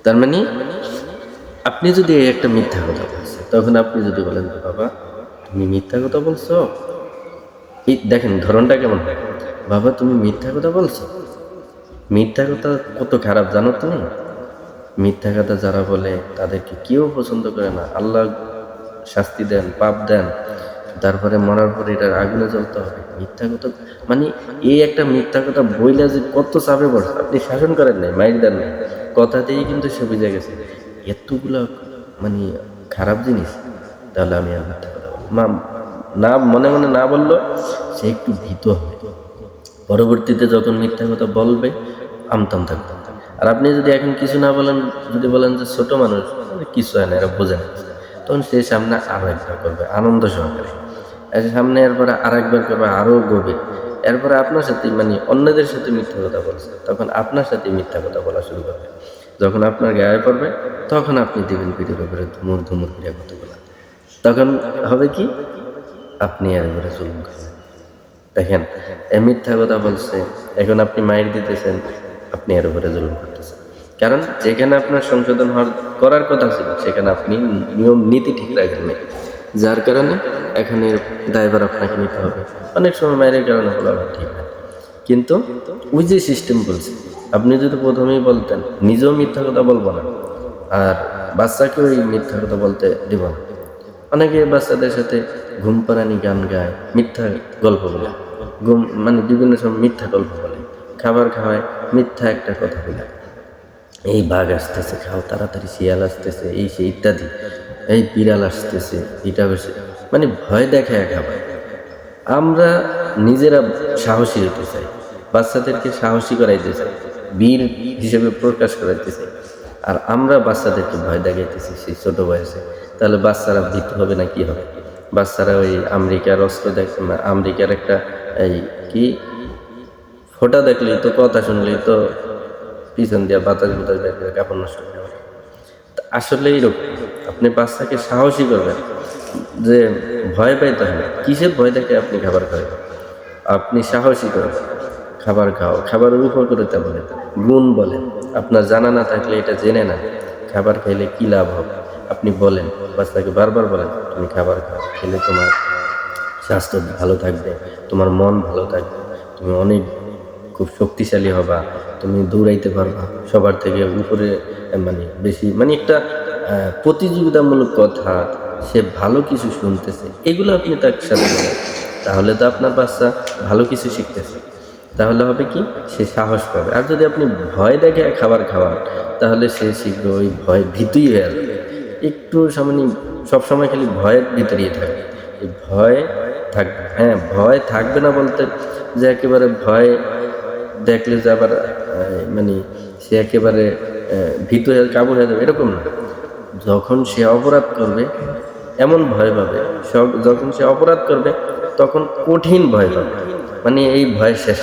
তার মানে আপনি যদি এই একটা মিথ্যা কথা বলছেন, তখন আপনি যদি বলেন যে বাবা তুমি মিথ্যা কথা বলছো, এই দেখেন ধরনটা কেমন হয়, বাবা তুমি মিথ্যা কথা বলছো। মিথ্যা কথা কত খারাপ জানো তুমি? মিথ্যা কথা যারা বলে তাদেরকে কেউ পছন্দ করে না, আল্লাহ শাস্তি দেন, পাপ দেন, তারপরে মরার পরে এটার আগুনে জ্বলতে হবে। মিথ্যা কথা মানে এই একটা মিথ্যা কথা বইলা যে কত চাপে পড়ছে, আপনি শাসন করেন নাই, মাইর দেন নাই, কথাতেই কিন্তু সে বুঝে গেছে এতগুলা মানে খারাপ জিনিস, তাহলে আমি আর মিথ্যা কথা বলবো না। মনে মনে না বললো, সে একটু ভীত হবে, পরবর্তীতে যখন মিথ্যা কথা বলবে আমতাম থাকবে। আর আপনি যদি এখন কিছু না বলেন, যদি বলেন যে ছোট মানুষ কিছু হয় না, এরা বোঝে না, তখন সে সামনে আরো একবার করবে আনন্দ সহকারে, এর সামনে এরপরে আর একবার করবে আরো গভীর, এরপরে আপনার সাথে মানে অন্যদের সাথে মিথ্যা কথা বলছে, তখন আপনার সাথে মিথ্যা কথা বলা শুরু করবে। যখন আপনার গায়ে পড়বে, তখন আপনি দিবেন পিঠের উপরে ধুমুর ধুমুর করে কথা বলা, তখন হবে কি আপনি এর উপরে জুলুম করবেন। দেখেন এ মিথ্যা কথা বলছে, এখন আপনি মাইর দিতেছেন, আপনি এর উপরে জুলুম করতেছেন। কারণ যেখানে আপনার সংশোধন করার কথা ছিল, সেখানে আপনি নিয়ম নীতি ঠিক রাখেন নাই, যার কারণে এখানে দায়ভার আপনাকে নিতে হবে। অনেক সময় মায়ের কারণে বলা ঠিক না, কিন্তু ওই যে সিস্টেম বলছে, আপনি যদি প্রথমেই বলতেন নিজেও মিথ্যা কথা বলবো না, আর বাচ্চাকেও এই মিথ্যা কথা বলতে দিব না। অনেকে বাচ্চাদের সাথে ঘুম পাড়ানি গান গায়, মিথ্যা গল্প বলে, মানে বিভিন্ন সময় মিথ্যা গল্প বলে, খাবার খাওয়ায় মিথ্যা একটা কথা বলে, এই বাঘ আসতেছে খাও তাড়াতাড়ি, শিয়াল আসতেছে, এই সে ইত্যাদি, এই বিড়াল আসতেছে, এটা বেশি মানে ভয় দেখায় খাবার। আমরা নিজেরা সাহসী হতে চাই, বাচ্চাদেরকে সাহসী করাইতে চাই, বীর হিসেবে প্রকাশ করাইতে চাই, আর আমরা বাচ্চাদেরকে ভয় দেখাইতেছি সেই ছোট বয়সে। তাহলে বাচ্চারা ভীত হবে না কি হবে? বাচ্চারা ওই আমেরিকার অস্ত্র দেখে না, আমেরিকার একটা এই কি ফোটা দেখলেই তো, কথা শুনলেই তো পিছন দিয়া বাতাস বাতাস দেখলে কাপড় নষ্ট করে। আসলে এইরকম আপনি বাচ্চাকে সাহসী করবেন, যে ভয় পাইতে হবে, কিসের ভয় দেখে আপনি খাবার খাবেন? আপনি সাহসী করবেন, খাবার খাও, খাবারের উপকারিতা বলেন, গুণ বলেন, আপনার জানা না থাকলে এটা জেনে না, খাবার খাইলে কি লাভ হবে আপনি বলেন, বাচ্চাকে বারবার বলেন তুমি খাবার খাও, খেলে তোমার স্বাস্থ্য ভালো থাকবে, তোমার মন ভালো থাকবে, তুমি অনেক খুব শক্তিশালী হবা, তুমি দৌড়াইতে পারবা সবার থেকে উপরে, মানে বেশি, মানে একটা প্রতিযোগিতামূলক কথা, সে ভালো কিছু শুনতেছে, এগুলো আপনি তার সাথে বলেন, তাহলে তো আপনার বাচ্চা ভালো কিছু শিখতেছে, তাহলে হবে কি সে সাহস পাবে। আর যদি আপনি ভয় দেখে খাবার খাওয়ান, তাহলে সে শিখবে ওই ভয় ভীতুই হয়ে যাবে, একটু সামান্য সবসময় খালি ভয়ের ভিতরেই থাকবে, এই ভয় থাকবে, হ্যাঁ ভয় থাকবে না বলতে যে একেবারে ভয় দেখলে যে আবার মানে সে একেবারে ভীত হয়ে কাবু হয়ে যাবে, এরকম না। যখন সে অপরাধ করবে এমন ভয় পাবে, যখন সে অপরাধ করবে তখন কঠিন ভয় পাবে, মানে এই ভয় শেষ।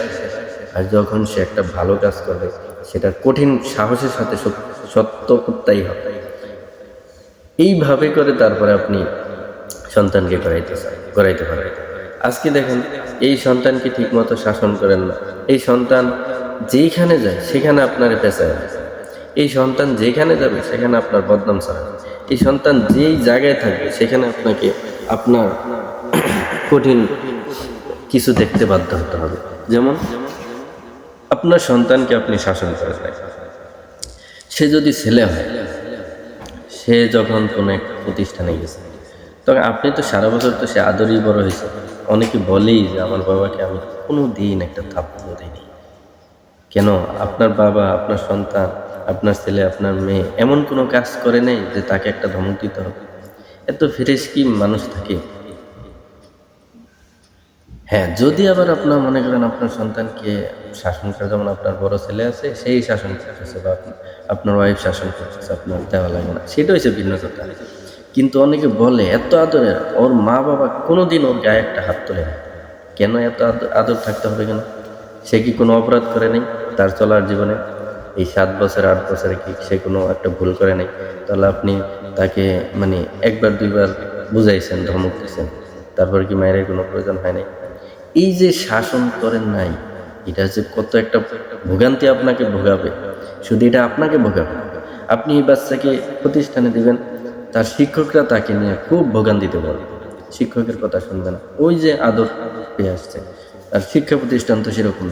আর যখন সে একটা ভালো কাজ করবে, সেটা কঠিন সাহসের সাথে সত্য করতেই হবে। এইভাবে করে তারপরে আপনি সন্তানকে করাইতে পারেন। আজকে দেখেন এই সন্তানকে ঠিকমতো শাসন করেন না, এই সন্তান যেইখানে যায় সেখানে আপনার পেঁচায়, এই সন্তান যেখানে যাবে সেখানে আপনার বদনাম ছড়াবে, এই সন্তান যেই জায়গায় থাকবে সেখানে আপনাকে আপনার কঠিন কিছু দেখতে বাধ্য হতে হবে। যেমন আপনার সন্তানকে আপনি শাসন করেন না, সে যদি ছেলে হয়, সে যখন কোনো এক প্রতিষ্ঠানে গেছে, তবে আপনি তো সারা বছর তো সে আদরেই বড় হয়েছে। অনেকে বলেই যে আমার বাবাকে আমি কোনো দিন একটা থাপ্পড় দিইনি। কেন? আপনার বাবা, আপনার সন্তান, আপনার ছেলে, আপনার মেয়ে এমন কোনো কাজ করে নাই যে তাকে একটা ধমক দিতে হবে? এত ফ্রেশ কি মানুষ থাকে? হ্যাঁ, যদি আবার আপনার মনে করেন আপনার সন্তানকে শাসন করে, যেমন আপনার বড় ছেলে আছে সেই শাসন করতেছে বা আপনার ওয়াইফ শাসন করতেছে, আপনার দেওয়া লাগে না, সেটা হচ্ছে ভিন্ন কথা। কিন্তু অনেকে বলে এত আদরের, ওর মা বাবা কোনোদিন ওর গায়ে একটা হাত তোলে না। কেন এত আদর থাকতে হবে কেন? সে কি কোনো অপরাধ করে নাই তার চলার জীবনে? এই 7 বছর 8 বছরে কি সে কোনো একটা ভুল করে নাই? তাহলে আপনি তাকে মানে একবার দুইবার বুঝাইছেন, ধমক দিয়েছেন, তারপর কি মায়ের কোনো প্রয়োজন হয় নাই? এই যে শাসন করেন নাই, এটা যে কত একটা ভোগান্তি আপনাকে ভোগাবে। শুধু এটা আপনাকে ভোগাবে, আপনি এই বাচ্চাকে প্রতিষ্ঠানে দিবেন, তার শিক্ষকরা তাকে নিয়ে খুব ভোগান্তিতে পড়বে, শিক্ষকের কথা শুনবে না, ওই যে আদর পেয়ে আসছে। আর শিক্ষা প্রতিষ্ঠান তো সেরকম,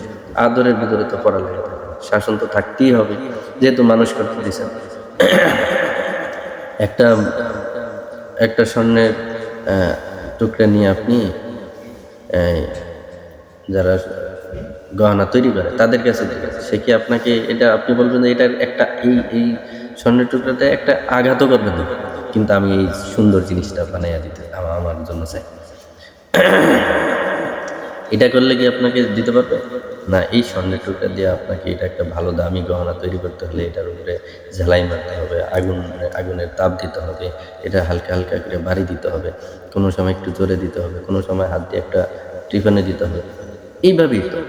আদরের ভিতরে তো পড়ালেখা থাকে, শাসন তো থাকতেই হবে, যেহেতু মানুষ করতে দিয়েছেন। একটা একটা স্বর্ণের টুকরা নিয়ে আপনি যারা গহনা তৈরি করে তাদের কাছে দিবেন, সে কি আপনাকে এটা আপনি বলবেন যে এটার একটা এই স্বর্ণের টুকরাতে একটা আঘাতও করবেন না, কিন্তু আমি এই সুন্দর জিনিসটা বানাইয়া দিতে আমার জন্য চাই, এটা করলে কি আপনাকে দিতে পারবে না? এই স্বর্ণের টুকরা দিয়ে আপনাকে এটা একটা ভালো দামি গহনা তৈরি করতে হলে এটার উপরে ঝালাই মারতে হবে, আগুনের তাপ দিতে হবে, এটা হালকা হালকা করে বাড়ি দিতে হবে, কোনো সময় একটু জোরে দিতে হবে, কোনো সময় হাত দিয়ে একটা টিফানে দিতে হবে, এইভাবেই তো।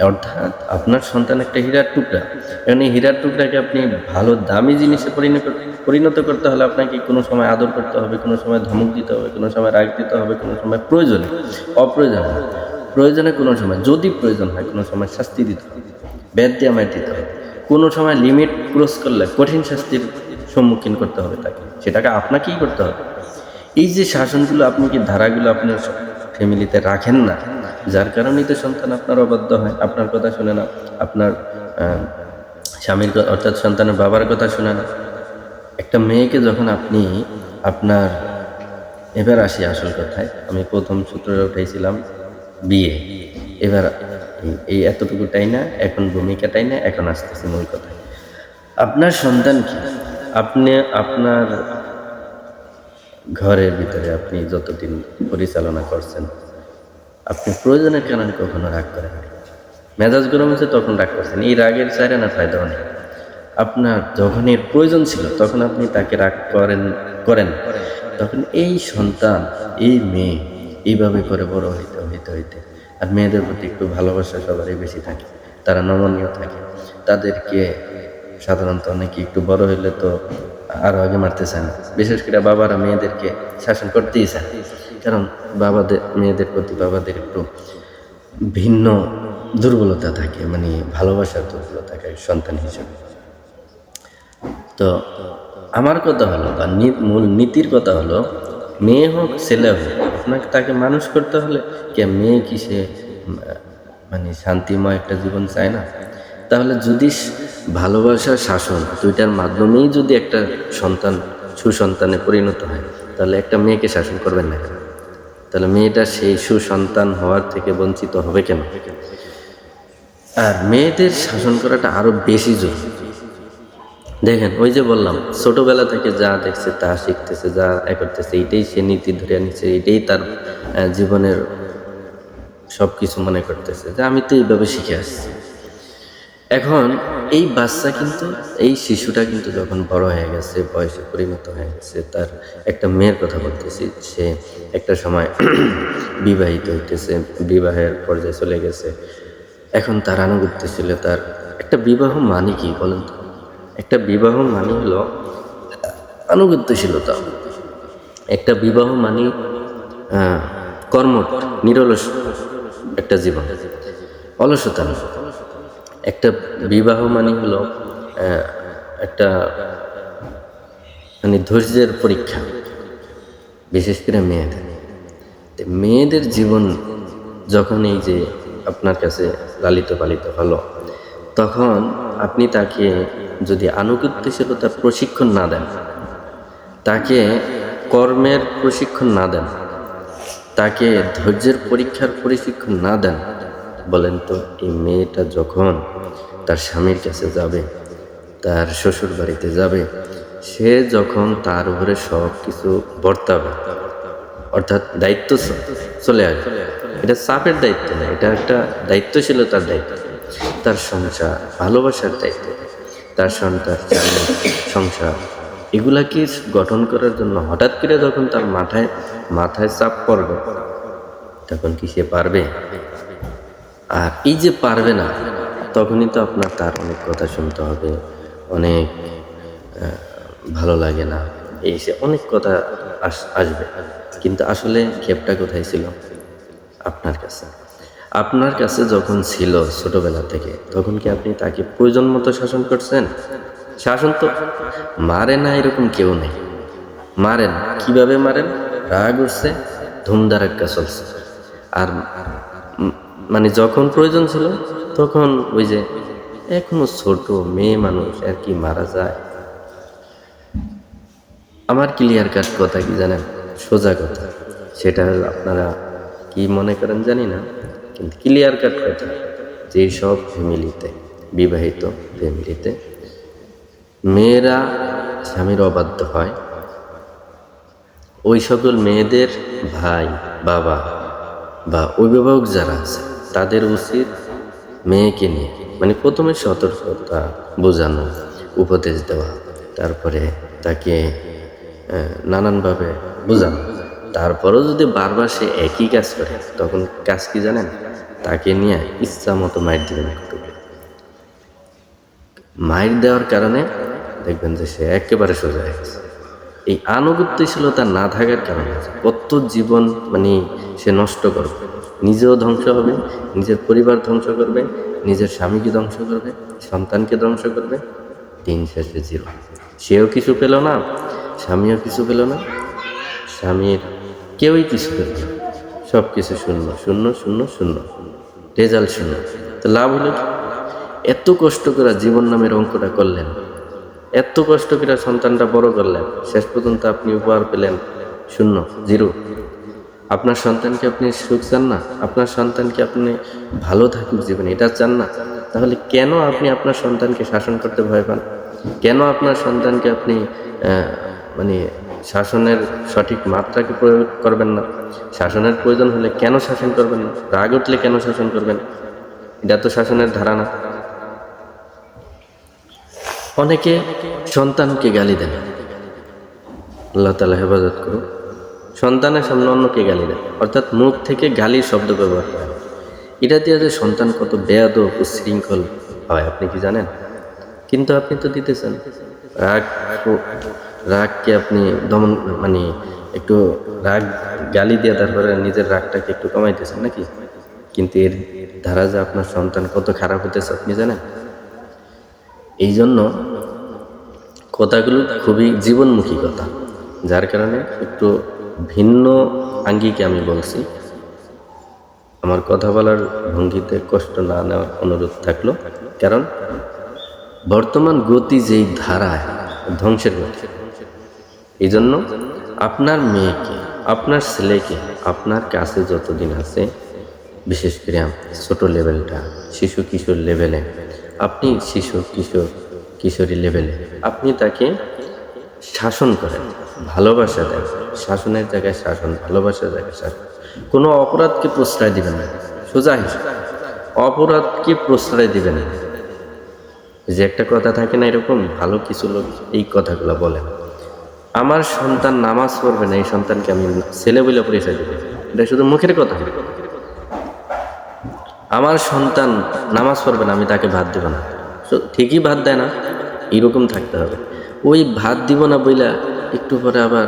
অর্থাৎ আপনার সন্তান একটা হীরার টুকরা, কারণ এই হীরার টুকরাকে আপনি ভালো দামি জিনিসে পরিণত করতে হলে আপনাকে কোনো সময় আদর করতে হবে, কোনো সময় ধমক দিতে হবে, কোনো সময় রাগ দিতে হবে, কোনো সময় প্রয়োজনে, অপ্রয়োজনে, প্রয়োজনে কোনো সময় যদি প্রয়োজন হয় কোনো সময় শাস্তি দিতে হবে, বেদ দিয়ে আমায় দিতে হবে, কোনো সময় লিমিট ক্রস করলে কঠিন শাস্তির সম্মুখীন করতে হবে তাকে, সেটাকে আপনাকেই করতে হবে। এই যে শাসনগুলো, আপনি কি ধারাগুলো আপনার ফ্যামিলিতে রাখেন না, যার কারণেই তো সন্তান আপনার অবাধ্য হয়, আপনার কথা শুনে না, আপনার স্বামীর অর্থাৎ সন্তানের বাবার কথা শুনে না। একটা মেয়েকে যখন আপনি আপনার, এবার আসি আসল কথায়, আমি প্রথম সূত্রটা উঠাইছিলাম বিয়ে, এবার এই এতটুকুটাই না, এখন ভূমিকাটাই না, এখন আসতেছি মূল কথায়। আপনার সন্তানকে আপনি আপনার ঘরের ভিতরে আপনি যতদিন পরিচালনা করছেন, আপনি প্রয়োজনের কারণে কখনো রাগ করেন না, মেজাজ গরম হচ্ছে তখন রাগ করছেন, এই রাগের চাইরে না ফায়দা নেই। আপনার যখন এর প্রয়োজন ছিল তখন আপনি তাকে রাগ করেন, তখন এই সন্তান, এই মেয়ে এইভাবে করে বড় হইতে হইতে হইতে, আর মেয়েদের প্রতি একটু ভালোবাসা সবারই বেশি থাকে, তারা নমনীয় থাকে, তাদেরকে সাধারণত অনেকে একটু বড় হইলে তো আরও আগে মারতে চান, বিশেষ করে বাবারা মেয়েদেরকে শাসন করতেই চান, কারণ মেয়েদের প্রতি বাবাদের একটু ভিন্ন দুর্বলতা থাকে, মানে ভালোবাসার দুর্বলতা থাকে সন্তান হিসেবে। তো আমার কথা হলো বা মূল নীতির কথা হলো, মেয়ে হোক ছেলে হোক, আপনাকে তাকে মানুষ করতে হলে কে মেয়ে কি সে মানে শান্তিময় একটা জীবন চায় না? তাহলে যদি ভালোবাসা শাসন দুইটার মাধ্যমেই যদি একটা সন্তান সুসন্তানে পরিণত হয়, তাহলে একটা মেয়েকে শাসন করবেন না কেন? তাহলে মেয়েটা সেই সুসন্তান হওয়ার থেকে বঞ্চিত হবে কেন? আর মেয়েদের শাসন করাটা আরো বেশি জরুরি। দেখেন, ওই যে বললাম, ছোটবেলা থেকে যা দেখছে তা শিখতেছে, যা করতেছে এইটাই সে নীতি ধরে নিচ্ছে, এইটাই তার জীবনের সবকিছু মনে করতেছে যে আমি তো এইভাবে শিখে আসছি। এখন এই বাচ্চা কিন্তু, এই শিশুটা কিন্তু যখন বড় হয়ে গেছে, বয়সে পরিণত হয়ে গেছে, তার একটা মেয়ের কথা বলতেছি, সে একটা সময় বিবাহিত হইতেছে, বিবাহের পর্যায়ে চলে গেছে, এখন তার আনুগত্য ছিল, তার একটা বিবাহ মানে কি বলেন তো? একটা বিবাহ মানে হলো আনুগত্যশীলতা, একটা বিবাহ মানে কর্মঠ নিরলস একটা জীবন, অলসতা না। একটা বিবাহ মানে হলো একটা মানে ধৈর্যের পরীক্ষা, বিশেষ করে মেয়েদের জীবন যখন এই যে আপনার কাছে লালিত পালিত হলো, তখন আপনি তাকে যদি আনুগত্যশীলতার প্রশিক্ষণ না দেন, তাকে কর্মের প্রশিক্ষণ না দেন, তাকে ধৈর্যের পরীক্ষার প্রশিক্ষণ না দেন, বলেন তো এই মেয়েটা যখন তার স্বামীর কাছে যাবে, তার শ্বশুর বাড়িতে যাবে, সে যখন তার উপরে সব কিছু বর্তাবে, অর্থাৎ দায়িত্ব চলে আসবে, এটা চাপের দায়িত্ব না, এটা একটা দায়িত্বশীলতার দায়িত্ব, তার সংসার, ভালোবাসার দায়িত্ব, তার সন্তান, সংসার, এগুলাকে গঠন করার জন্য হঠাৎ করে যখন তার মাথায় চাপ পড়বে, তখন কি সে পারবে? আর এই যে পারবে না, তখনই তো আপনার তার অনেক কথা শুনতে হবে, অনেক ভালো লাগে না, এই সে অনেক কথা আসবে। কিন্তু আসলে ক্ষেপটা কোথায় ছিল? আপনার কাছে। আপনার কাছে যখন ছিল ছোটবেলা থেকে, তখন কি আপনি তাকে প্রয়োজন মতো শাসন করছেন? শাসন তো মারে না এরকম কেউ নেই। মারেন, কিভাবে মারেন? রাগ উঠছে, ধুমধারাক্কা চলছে। আর মানে যখন প্রয়োজন ছিল তখন ওই যে এখনো ছোট মেয়ে মানুষ, আর কি মারা যায়? আমার ক্লিয়ার কাট কথা কি জানেন, সোজা কথা, সেটা হলো আপনারা কি মনে করেন জানি না, কিন্তু ক্লিয়ার কাট কথা, যেই সব ফ্যামিলিতে, বিবাহিত ফ্যামিলিতে মেয়েরা স্বামীর অবাধ্য হয়, ওই সকল মেয়েদের ভাই, বাবা বা অভিভাবক যারা আছে, তাদের উচিত মেয়েকে নিয়ে মানে প্রথমে সতর্কতা বোঝানো, উপদেশ দেওয়া, তারপরে তাকে নানানভাবে বোঝানো। তারপরেও যদি বারবার সে একই কাজ করে, তখন কাজ কি জানেন? তাকে নিয়ে ইচ্ছা মতো মাইর দিবেন। মাইর দেওয়ার কারণে দেখবেন যে সে একেবারে সোজা হয়ে গেছে। এই আনুগত্যশীলতা না থাকার কারণে কত জীবন মানে সে নষ্ট করবে, নিজেও ধ্বংস হবে, নিজের পরিবার ধ্বংস করবে, নিজের স্বামীকে ধ্বংস করবে, সন্তানকে ধ্বংস করবে, দিন শেষে জিরো। সেও কিছু পেল না, স্বামীও কিছু পেল না, স্বামীর কেউই কিছু পেল না, সব কিছু শূন্য শূন্য শূন্য শূন্য, রেজাল্ট শূন্য। তো লাভ হলো কি? এত কষ্ট করে জীবন নামের অঙ্কটা করলেন, এত কষ্ট করে সন্তানটা বড় করলেন, শেষ পর্যন্ত আপনি উপহার পেলেন শূন্য, জিরো। আপনার সন্তানকে আপনি সুখ চান না? আপনার সন্তানকে আপনি ভালো থাকুক জীবনে, এটা চান না? তাহলে কেন আপনি আপনার সন্তানকে শাসন করতে ভয় পান? কেন আপনার সন্তানকে আপনি মানে শাসনের সঠিক মাত্রাকে প্রয়োগ করবেন না? শাসনের প্রয়োজন হলে কেন শাসন করবেন না? রাগ উঠলে কেন শাসন করবেন? এটা তো শাসনের ধারা না। অনেকে সন্তানকে গালি দেন, আল্লাহ তাআলা হেফাজত করুন, সন্তানের সামনে অন্যকে গালি দেন, অর্থাৎ মুখ থেকে গালির শব্দ ব্যবহার করেন। এটা দিয়ে যে সন্তান কত বেয়াদব ও শৃঙ্খল হয় আপনি কি জানেন? কিন্তু আপনি তো দিতেছেন। রাগকে আপনি দমন মানে একটু রাগ গালি দিয়ে তারপরে নিজের রাগটাকে একটু কমাইতেছেন নাকি? কিন্তু এর ধারা যে আপনার সন্তান কত খারাপ হতেছে আপনি জানেন? এই জন্য কথাগুলো খুবই জীবনমুখী কথা, যার কারণে একটু ভিন্ন আঙ্গিকে আমি বলছি। আমার কথা বলার ভঙ্গিতে কষ্ট না নেওয়ার অনুরোধ থাকলো, কারণ বর্তমান গতি যেই ধারায় ধ্বংসের গতি, এই জন্য আপনার মেয়েকে, আপনার ছেলেকে আপনার কাছে যতদিন আছে, বিশেষ করে ছোট লেভেলটা, শিশু কিশোর লেভেলে, আপনি শিশু কিশোরী লেভেলে আপনি তাকে শাসন করেন, ভালোবাসা দেন, শাসনের জায়গায় শাসন, ভালোবাসার জায়গায় শাসন। কোনো অপরাধকে প্রশ্রয় দিবেন না, সোজা হিসেবে অপরাধকে প্রশ্রয় দিবেন না। যে একটা কথা থাকে না, এরকম ভালো কিছু লোক এই কথাগুলো বলেন, আমার সন্তান নামাজ পড়বে না, এই সন্তানকে আমি ছেলে বলে পরিচয় দেব, এটা শুধু মুখের কথা। আমার সন্তান নামাজ পড়বে না, আমি তাকে ভাত দেব না, ঠিকই ভাত দেয় না, এরকম থাকতে হবে। ওই ভাত দিব না বইলা একটু পরে আবার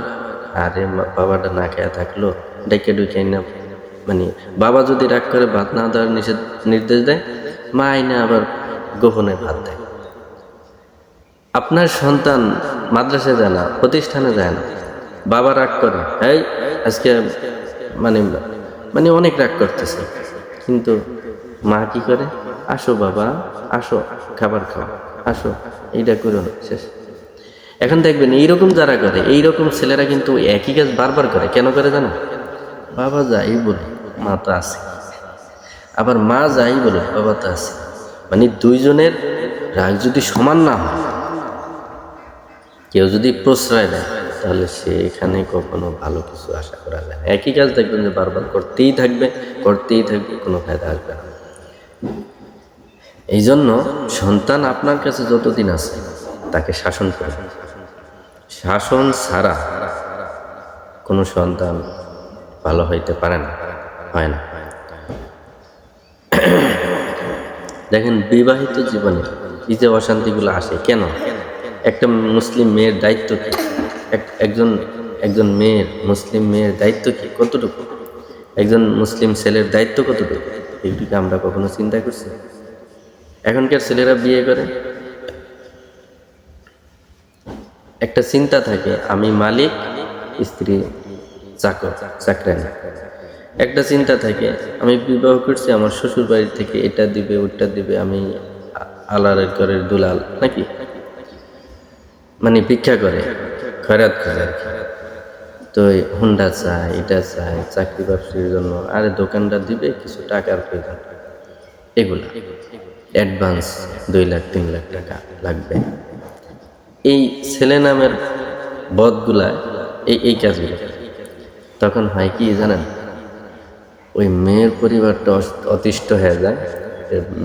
আরে বাবাটা না খেয়ে থাকলো, ডেকে ডুকে না, মানে বাবা যদি রাগ করে ভাত না দেওয়ার নির্দেশ দেয়, মা আইনা আবার গোপনে ভাত দেয়। আপনার সন্তান মাদ্রাসায় যায় না, প্রতিষ্ঠানে যায় না, বাবা রাগ করে, এই আজকে মানে মানে অনেক রাগ করতেছে, কিন্তু মা কি করে, আসো বাবা আসো, খাবার খাও, আসো, এইটা করো, শেষ। এখন দেখবেন এইরকম যারা করে, এইরকম ছেলেরা কিন্তু একই কাজ বারবার করে। কেন করে জানো? বাবা যাই বলে মা তো আছে, আবার মা যাই বলে বাবা তো আছে। মানে দুইজনের রাগ যদি সমান না হয়, কেউ যদি প্রশ্রয় দেয়, তাহলে সে এখানে কখনো ভালো কিছু আশা করা যায় না। একই কাজ দেখবেন যে বারবার করতেই থাকবে, কোনো ফায়দা আসবে না। এই জন্য সন্তান আপনার কাছে যতদিন আছে তাকে শাসন করবে। শাসন ছাড়া কোনো সন্তান ভালো হইতে পারে না, হয় না। দেখেন বিবাহিত জীবনে এই যে অশান্তিগুলো আসে কেন? একটা মুসলিম মেয়ের দায়িত্ব কি? একজন মেয়ের, মুসলিম মেয়ের দায়িত্ব কি? কতটুকু? একজন মুসলিম ছেলের দায়িত্ব কতটুকু? এইটুকু আমরা কখনো চিন্তা করছি? এখনকার ছেলেরা বিয়ে করে একটা চিন্তা থাকে, আমি মালিক, স্ত্রী চাকর, চাকরানি। একটা চিন্তা থাকে, আমি বিবাহ করছি, আমার শ্বশুর বাড়ি থেকে এটা দিবে ওটা দিবে, আমি আল্লাহর ঘরের দুলাল নাকি, মানে ভিক্ষা করে, খয়রাত করে। তো হুন্ডা চায়, এটা চায়, চাকরি বাকরির জন্য, আরে দোকানদার দিবে কিছু টাকার প্রয়োজন, এগুলা অ্যাডভান্স 2 লাখ 3 লাখ টাকা লাগবে। এই ছেলে নামের বদগুলা এই কাজগুলো তখন হয় কি জানেন? ওই মেয়ের পরিবারটা অতিষ্ঠ হয়ে যায়,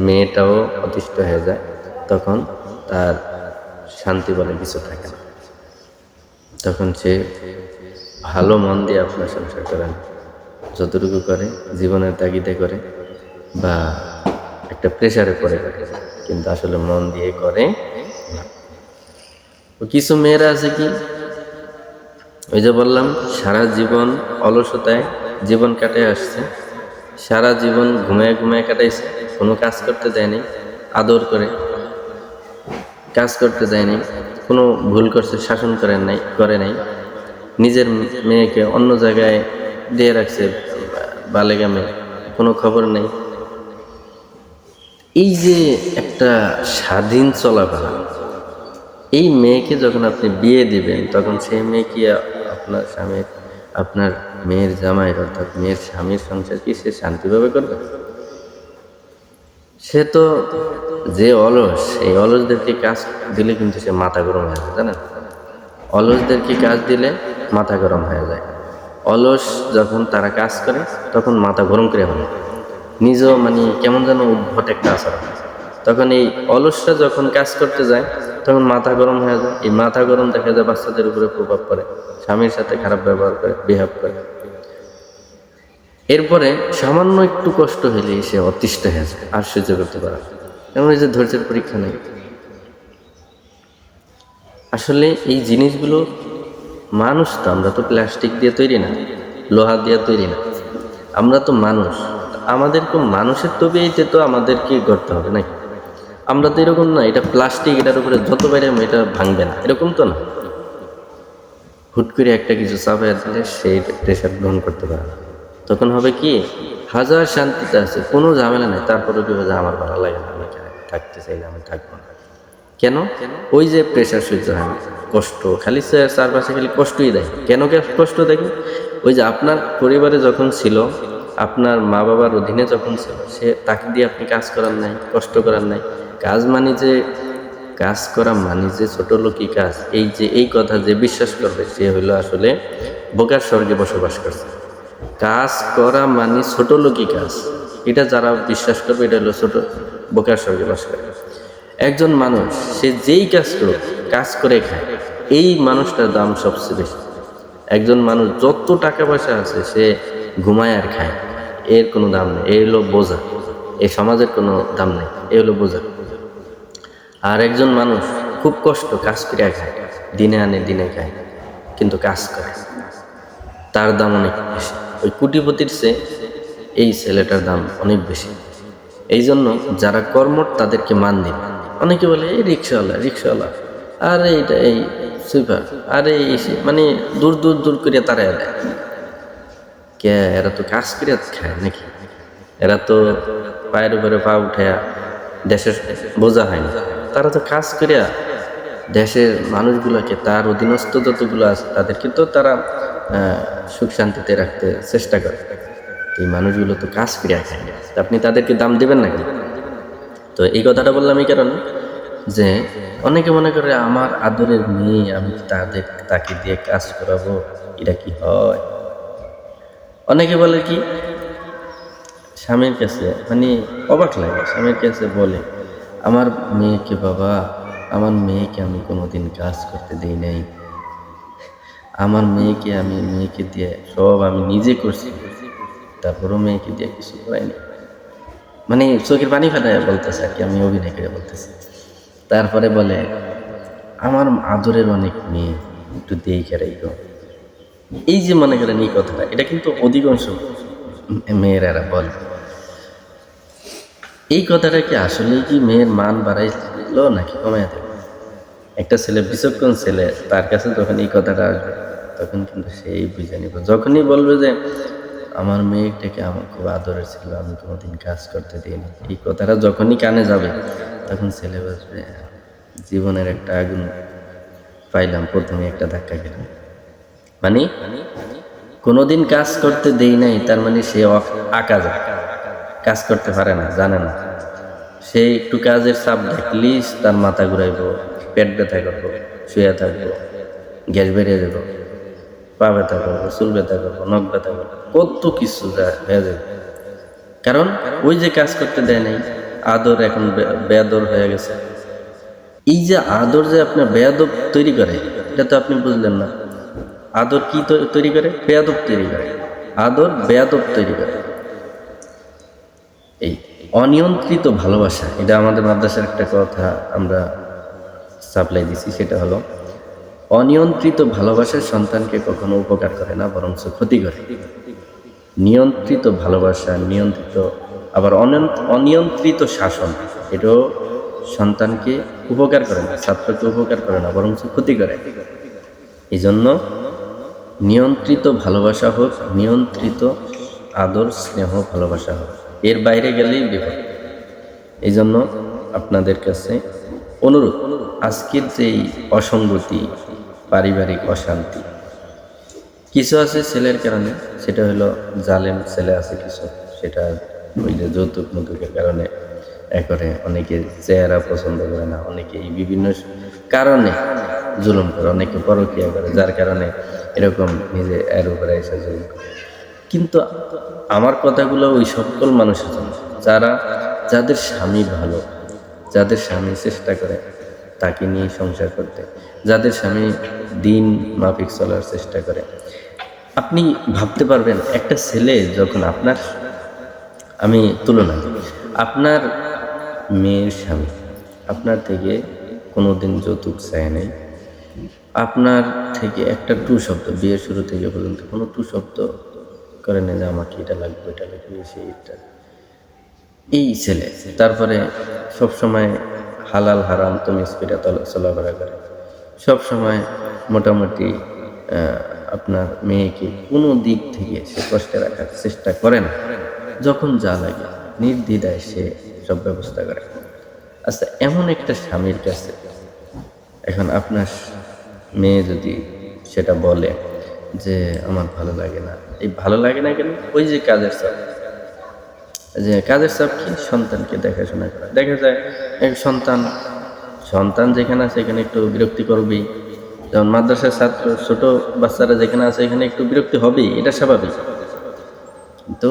মেয়েটাও অতিষ্ঠ হয়ে যায়। তখন তার শান্তি বলে কিছু থাকে না। তখন সে ভালো মন দিয়ে আপনার সংসার করেন, যতটুকু করে জীবনের তাগিদে করে বা একটা প্রেশারে পড়ে করে, কিন্তু আসলে মন দিয়ে করে না। কিছু মেয়েরা আছে কি, ওই যে বললাম সারা জীবন অলসতায় জীবন কাটায় আসছে, সারা জীবন ঘুমায় ঘুমায় কাটাইছে, কোনো কাজ করতে দেয়নি, আদর করে কাজ করতে দেয়নি, কোনো ভুল করছে শাসন করে নাই, নিজের মেয়েকে অন্য জায়গায় দিয়ে রাখছে, বালেগামে, কোনো খবর নেই। এই যে একটা স্বাধীন চলাফেরা, এই মেয়েকে যখন আপনি বিয়ে দিবেন, তখন সেই মেয়ে কি আপনার স্বামীর, আপনার মেয়ের জামাইয়ের অর্থাৎ মেয়ের স্বামীর সংসার কি সে শান্তিভাবে করবে? সে তো যে অলস, এই অলসদেরকে কাজ দিলে কিন্তু সে মাথা গরম হয়ে যায়, জানেন? অলসদেরকে কাজ দিলে মাথা গরম হয়ে যায়। অলস যখন তারা কাজ করে তখন মাথা গরম করে ফেলে, নিজেও মানে কেমন যেন উদ্ভট একটা আচরণ। তখন এই অলসরা যখন কাজ করতে যায় তখন মাথা গরম হয়ে যায়। এই মাথা গরম দেখা যায় বাচ্চাদের উপরে প্রভাব পড়ে, স্বামীর সাথে খারাপ ব্যবহার করে, বিহেভ করে। এরপরে সামান্য একটু কষ্ট হলেই সে অতিষ্ঠ হয়ে যায়, আর সহ্য করতে পারে। এমন এই যে ধৈর্যের পরীক্ষা নেই। আসলে এই জিনিসগুলো মানুষ তো, আমরা তো প্লাস্টিক দিয়ে তৈরি না, লোহা দিয়ে তৈরি না, আমরা তো মানুষ। আমাদেরকে মানুষের তবেইতে তো আমাদেরকে করতে হবে নাকি? আমরা তো এরকম না, এটা প্লাস্টিক, এটার উপরে যত বাইরে এটা ভাঙবে না, এরকম তো না। হুট করে একটা কিছু চাপাইয়া দিলে সেই প্রেশার গ্রহণ করতে পারে না। তখন হবে কি, হাজার শান্তিতে আছে, কোনো ঝামেলা নেই, তারপরে কি হবে, আমার ভালো লাগে না, আমি থাকতে চাইলে আমি থাকবো না। কেন? ওই যে প্রেশার সহ্য হয় না, কষ্ট খালি চারপাশে খালি কষ্টই দেয়। কেন কষ্ট দেখে? ওই যে আপনার পরিবারে যখন ছিল, আপনার মা বাবার অধীনে যখন ছিল, সে তাকে দিয়ে আপনি কাজ করার নাই, কষ্ট করার নাই। কাজ করা মানে যে ছোট লোকই কাজ, এই কথা যে বিশ্বাস করবে সে হইল আসলে বোকার স্বর্গে বসবাস করছে। কাজ করা মানে ছোট লোকই কাজ, এটা যারা বিশ্বাস করবে এটা হলো ছোট বোকার স্বর্গে বাস করে। একজন মানুষ সে যেই কাজ করুক, কাজ করে খায়, এই মানুষটার দাম সবচেয়ে বেশি। একজন মানুষ যত টাকা পয়সা আছে সে ঘুমায় আর খায়, এর কোনো দাম নেই, এই হলো বোঝা, এই সমাজের কোনো দাম নেই, এই হলো বোঝা। আর একজন মানুষ খুব কষ্ট কাজ করে খায়, দিনে আনে দিনে খায়, কিন্তু কাজ করে, তার দাম অনেক বেশি। ওই কোটিপতির চেয়ে এই ছেলেটার দাম অনেক বেশি। এই জন্য যারা কর্মঠ তাদেরকে মান দিন। অনেকে বলে এই রিক্সাওয়ালা, আরে এইটা এই সুইপার, আরে মানে দূর করে তারা দেয়। কে এরা তো কাজ করে খায় নাকি? এরা তো পায়ের উপরে পা উঠে দেশের বোঝা হয় না, তারা তো কাজ করিয়া দেশের মানুষগুলোকে, তার অধীনস্থ যতগুলো আছে তাদেরকে তো তারা সুখ শান্তিতে রাখতে চেষ্টা করে। এই মানুষগুলো তো কাজ ফিরে খায়, আপনি তাদেরকে দাম দেবেন নাকি? তো এই কথাটা বললাম এই কারণে যে অনেকে মনে করে আমার আদরের মেয়ে, আমি তাকে দিয়ে কাজ করাবো, এটা কি হয়? অনেকে বলে কি, স্বামীর কাছে মানে অবাক লাগে, স্বামীর কাছে বলে আমার মেয়েকে, বাবা আমার মেয়েকে আমি কোনোদিন কাজ করতে দেই নাই, আমার মেয়েকে দিয়ে সব আমি নিজে করছি, তারপরও মেয়েকে দিয়ে কিছু করাইনি। মানে চোখের পানি ফাটায় বলতেছে আর কি, আমি অভিনয় করে বলতেছি। তারপরে বলে আমার আদরের অনেক মেয়ে, একটু দেখে রাখো। এই যে মনে করেন এই কথাটা, এটা কিন্তু অধিকাংশ মেয়েরা বলে। এই কথাটা কি আসলে কি মেয়ের মান বাড়াইলো নাকি কমাই দিল? একটা ছেলে, বিচক্ষণ ছেলে, তার কাছে যখন এই কথাটা আসবে তখন কিন্তু সেই বুঝে নিব। যখনই বলবে যে আমার মেয়েটাকে আমার খুব আদরের ছিল, আমি কোনোদিন কাজ করতে দিইনি, এই কথাটা যখনই কানে যাবে তখন ছেলে বলবে জীবনের একটা আগুন পাইলাম, প্রথমে একটা ধাক্কা খেলাম। মানে কোনোদিন কাজ করতে দেই নাই, তার মানে সে আঁকা যায়, কাজ করতে পারে না, জানে না। সে একটু কাজের চাপ দেখলেই তার মাথা ঘুরাইবো, পেট ব্যথা করবো, শুয়ে থাকবো, গ্যাস বেরিয়ে যাবো, পা ব্যথা করবো, চুল ব্যথা করবো, নখ ব্যথা করবো, কত কিছু হয়ে যাবে। কারণ ওই যে কাজ করতে দেয় নাই, আদর এখন বেয়াদর হয়ে গেছে। এই যে আদর যে আপনার বেয়াদব তৈরি করে, এটা তো আপনি বুঝলেন না। আদর কি তৈরি করে? বেয়াদব তৈরি করে। আদর বেয়াদব তৈরি করে। এই অনিয়ন্ত্রিত ভালোবাসা, এটা আমাদের মাদ্রাসার একটা কথা আমরা সাপ্লাই দিছি, সেটা হলো অনিয়ন্ত্রিত ভালোবাসার সন্তানকে কখনো উপকার করে না, বরঞ্চ ক্ষতি করে। নিয়ন্ত্রিত ভালোবাসা, নিয়ন্ত্রিত আবার অনিয়ন্ত্রিত শাসন, এটাও সন্তানকে উপকার করে না, ছাত্রকে উপকার করে না, বরঞ্চ ক্ষতি করে। এই জন্য নিয়ন্ত্রিত ভালোবাসা হোক, নিয়ন্ত্রিত আদর স্নেহ ভালোবাসা হোক, এর বাইরে গেলেই বিপদ। এই জন্য আপনাদের কাছে অনুরোধ, আজকের যেই অসঙ্গতি, পারিবারিক অশান্তি কিছু আছে ছেলের কারণে, সেটা হলো জালেম ছেলে আছে কিছু, সেটা ওই যে যৌতুক মৌতুকের কারণে একরে অনেকে চেহারা পছন্দ করে না, অনেকে এই বিভিন্ন কারণে জুলুম করে, অনেকে পরকীয়া করে, যার কারণে এরকম নিজে এর উপরে এসে জুলুম করে। কিন্তু আমার কথাগুলো ওই সকল মানুষের জন্য যাদের স্বামী ভালো, যাদের স্বামী চেষ্টা করে তাকে নিয়ে সংসার করতে, যাদের স্বামী দিন মাফিক চলার চেষ্টা করে। আপনি ভাবতে পারবেন একটা ছেলে যখন আমি তুলনা করি, আপনার মেয়ের স্বামী আপনার থেকে কোনোদিন যৌতুক চায় নাই, আপনার থেকে একটা টু শব্দ, বিয়ের শুরু থেকে পর্যন্ত কোনো টু শব্দ করে না যে আমাকে এটা লাগবে, এটা লাগবে, সেইটা। এই ছেলে তারপরে সবসময় হালাল হারাম তো মিসপিটা চলাফেরা করে, সবসময় মোটামুটি আপনার মেয়েকে কোনো দিক থেকে সে কষ্টে রাখার চেষ্টা করে না, যখন যা লাগে নির্দ্বিধায় সে সব ব্যবস্থা করে। আচ্ছা, এমন একটা স্বামীর কাছে এখন আপনার মেয়ে যদি সেটা বলে যে আমার ভালো লাগে না, এই ভালো লাগে না কেন? ওই যে কাজের চাপ, কি সন্তানকে দেখাশোনা করা। দেখা যায় এক সন্তান যেখানে আছে এখানে একটু বিরক্তি করবেই, যেমন মাদ্রাসার ছাত্র ছোট বাচ্চারা যেখানে আছে এখানে একটু বিরক্তি হবেই, এটা স্বাভাবিক। কিন্তু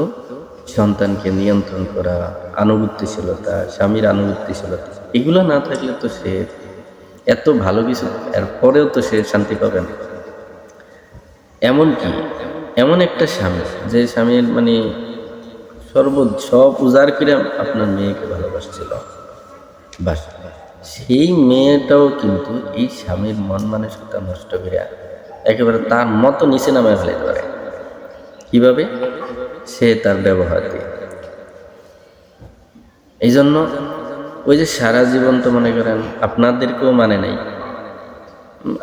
সন্তানকে নিয়ন্ত্রণ করা, আনুগত্যশীলতা, স্বামীর আনুগত্যশীলতা, এগুলো না থাকলে তো সে এত ভালো কিছু এরপরেও তো সে শান্তি পাবে না। এমনকি এমন একটা স্বামী, যে স্বামীর মানে সব উজাড় করে আপনার মেয়েকে ভালোবাসছিল, বাস সেই মেয়েটাও কিন্তু এই স্বামীর মন মানসিকতা নষ্ট করে একেবারে তার মতো নিচে নামায় ফেলাইতে পারে। কিভাবে? সে তার ব্যবহার দিয়ে। এই জন্য ওই যে সারা জীবন তো মনে করেন আপনাদেরকেও মানে নাই,